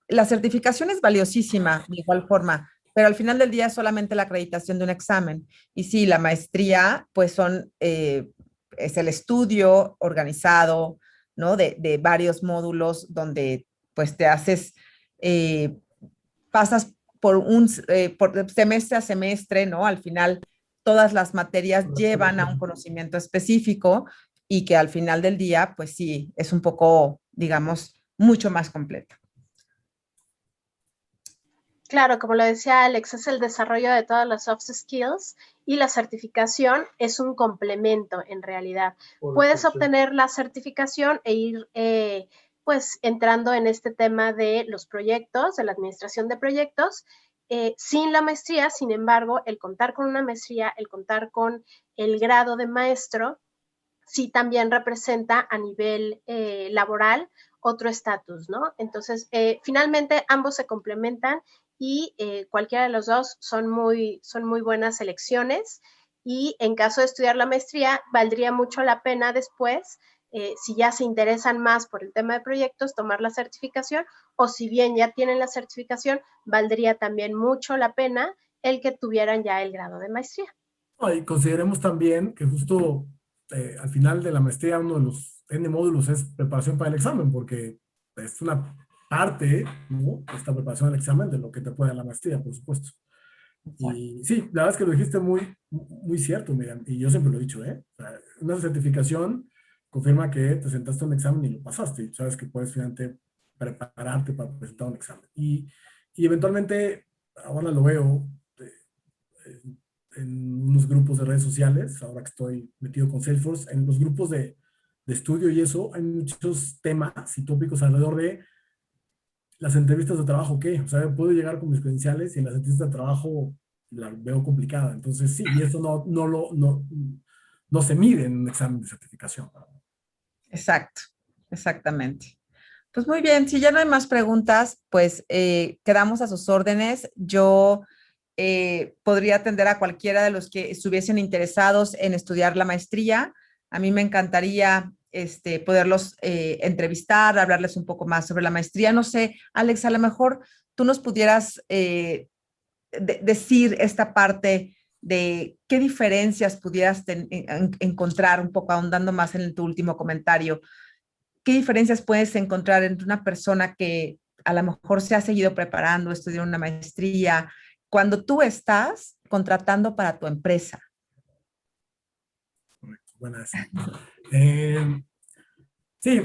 es valiosísima de igual forma, pero al final del día es solamente la acreditación de un examen. Y sí, la maestría, pues es el estudio organizado, ¿no? De varios módulos donde pues te haces, pasas por semestre a semestre, ¿no? Al final todas las materias llevan a un conocimiento específico y que al final del día, pues sí, es un poco, digamos, mucho más completo. Claro, como lo decía Alex, es el desarrollo de todas las soft skills y la certificación es un complemento en realidad. Puedes obtener la certificación e ir pues entrando en este tema de los proyectos, de la administración de proyectos, sin la maestría. Sin embargo, el contar con una maestría, el contar con el grado de maestro, sí también representa a nivel laboral otro estatus, ¿no? Entonces, finalmente ambos se complementan y cualquiera de los dos son muy buenas elecciones, y en caso de estudiar la maestría, valdría mucho la pena después, si ya se interesan más por el tema de proyectos, tomar la certificación, o si bien ya tienen la certificación, valdría también mucho la pena el que tuvieran ya el grado de maestría. Y consideremos también que justo al final de la maestría uno de los N módulos es preparación para el examen, porque es una parte, ¿no?, esta preparación al examen de lo que te puede dar la maestría, por supuesto. Y sí, la verdad es que lo dijiste muy cierto, Miriam, y yo siempre lo he dicho, ¿eh? O sea, una certificación confirma que te sentaste a un examen y lo pasaste, y sabes que puedes finalmente prepararte para presentar un examen. Y eventualmente, ahora lo veo en unos grupos de redes sociales, ahora que estoy metido con Salesforce, en los grupos de estudio y eso, hay muchos temas y tópicos alrededor de las entrevistas de trabajo. ¿Qué? O sea, puedo llegar con mis credenciales y en las entrevistas de trabajo la veo complicada. Entonces, sí, y eso no se mide en un examen de certificación. Exacto, exactamente. Pues muy bien, si ya no hay más preguntas, pues quedamos a sus órdenes. Yo podría atender a cualquiera de los que estuviesen interesados en estudiar la maestría. A mí me encantaría poderlos entrevistar, hablarles un poco más sobre la maestría. No sé, Alex, a lo mejor tú nos pudieras decir esta parte de qué diferencias pudieras encontrar, un poco ahondando más en tu último comentario. ¿Qué diferencias puedes encontrar entre una persona que a lo mejor se ha seguido preparando, estudió una maestría, cuando tú estás contratando para tu empresa? Buena esa. Sí,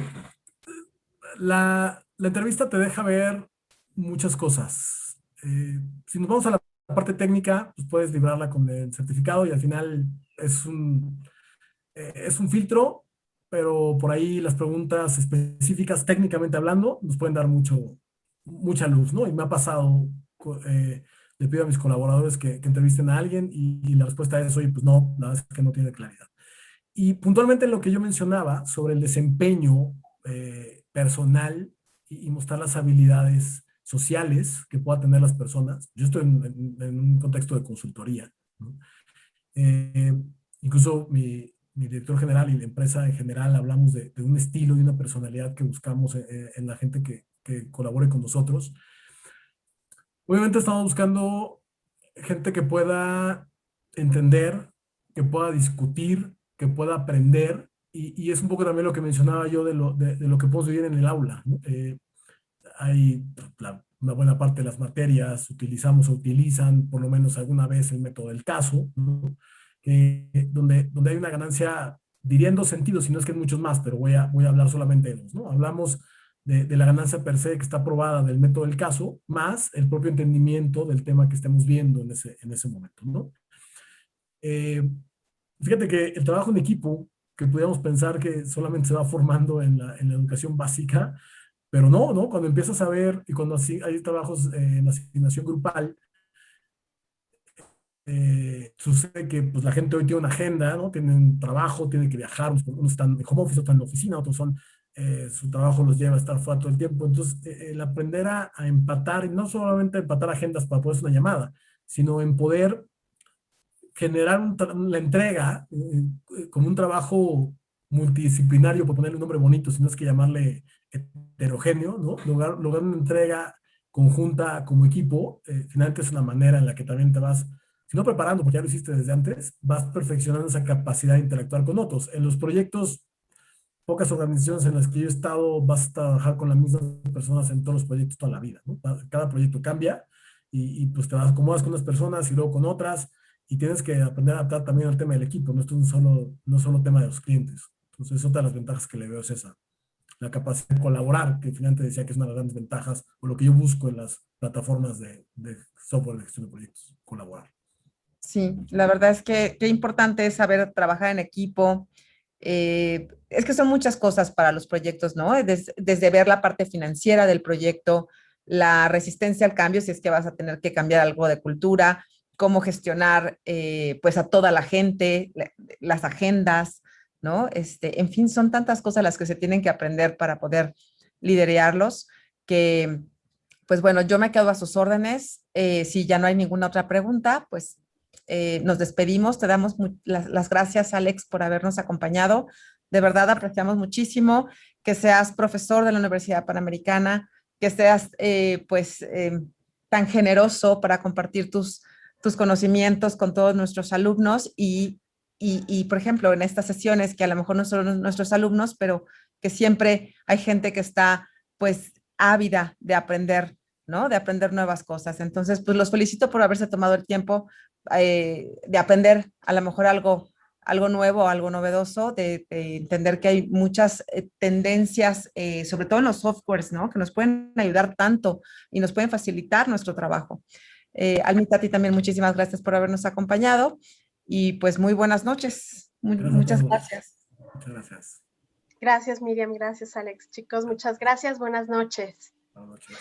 la entrevista te deja ver muchas cosas. Si nos vamos a la parte técnica, pues puedes librarla con el certificado y al final es un filtro, pero por ahí las preguntas específicas, técnicamente hablando, nos pueden dar mucha luz, ¿no? Y me ha pasado, le pido a mis colaboradores que entrevisten a alguien y la respuesta es, oye, pues no, la verdad es que no tiene claridad. Y puntualmente lo que yo mencionaba sobre el desempeño personal y mostrar las habilidades sociales que puedan tener las personas. Yo estoy en un contexto de consultoría, ¿no? Incluso mi director general y la empresa en general hablamos de un estilo y una personalidad que buscamos en la gente que colabore con nosotros. Obviamente estamos buscando gente que pueda entender, que pueda discutir, que pueda aprender, y es un poco también lo que mencionaba yo de lo que podemos vivir en el aula, ¿no? Hay una buena parte de las materias utilizamos o utilizan por lo menos alguna vez el método del caso, ¿no? Donde hay una ganancia, diría en dos sentidos, si no es que en muchos más, pero voy a hablar solamente de dos, ¿no? Hablamos de la ganancia per se que está probada del método del caso, más el propio entendimiento del tema que estemos viendo en ese momento, ¿no? Fíjate que el trabajo en equipo, que pudiéramos pensar que solamente se va formando en la educación básica, pero no, cuando empiezas a ver, y cuando hay trabajos en asignación grupal, sucede que pues, la gente hoy tiene una agenda, ¿no? Tienen trabajo, tienen que viajar, unos están en home office, otros están en la oficina, otros su trabajo los lleva a estar fuera todo el tiempo. Entonces, el aprender a empatar, y no solamente empatar agendas para poder hacer una llamada, sino en poder generar la entrega como un trabajo multidisciplinario, por ponerle un nombre bonito, si no es que llamarle heterogéneo, ¿no? Lograr una entrega conjunta como equipo, finalmente es una manera en la que también te vas, si no preparando, porque ya lo hiciste desde antes, vas perfeccionando esa capacidad de interactuar con otros. En los proyectos, pocas organizaciones en las que yo he estado, vas a trabajar con las mismas personas en todos los proyectos toda la vida, ¿no? Cada proyecto cambia y pues te acomodas con unas personas y luego con otras, y tienes que aprender a adaptar también al tema del equipo, no es no solo tema de los clientes. Entonces, otra de las ventajas que le veo es esa, la capacidad de colaborar, que finalmente decía que es una de las grandes ventajas, o lo que yo busco en las plataformas de software de gestión de proyectos, colaborar. Sí, la verdad es que qué importante es saber trabajar en equipo. Es que son muchas cosas para los proyectos, ¿no? Desde ver la parte financiera del proyecto, la resistencia al cambio, si es que vas a tener que cambiar algo de cultura, cómo gestionar pues a toda la gente, las agendas, ¿no? En fin, son tantas cosas las que se tienen que aprender para poder liderarlos que, pues bueno, yo me quedo a sus órdenes. Si ya no hay ninguna otra pregunta, pues nos despedimos. Te damos las gracias, Alex, por habernos acompañado. De verdad, apreciamos muchísimo que seas profesor de la Universidad Panamericana, que seas tan generoso para compartir tus conocimientos con todos nuestros alumnos y, por ejemplo, en estas sesiones que a lo mejor no son nuestros alumnos, pero que siempre hay gente que está pues ávida de aprender, ¿no? De aprender nuevas cosas. Entonces, pues los felicito por haberse tomado el tiempo de aprender a lo mejor algo nuevo, algo novedoso, de entender que hay muchas tendencias, sobre todo en los softwares, ¿no? Que nos pueden ayudar tanto y nos pueden facilitar nuestro trabajo. Almita, a ti también muchísimas gracias por habernos acompañado y pues muy buenas noches. Muchas gracias. Muchas gracias. Gracias, Miriam. Gracias, Alex. Chicos, muchas gracias. Buenas noches. Buenas noches.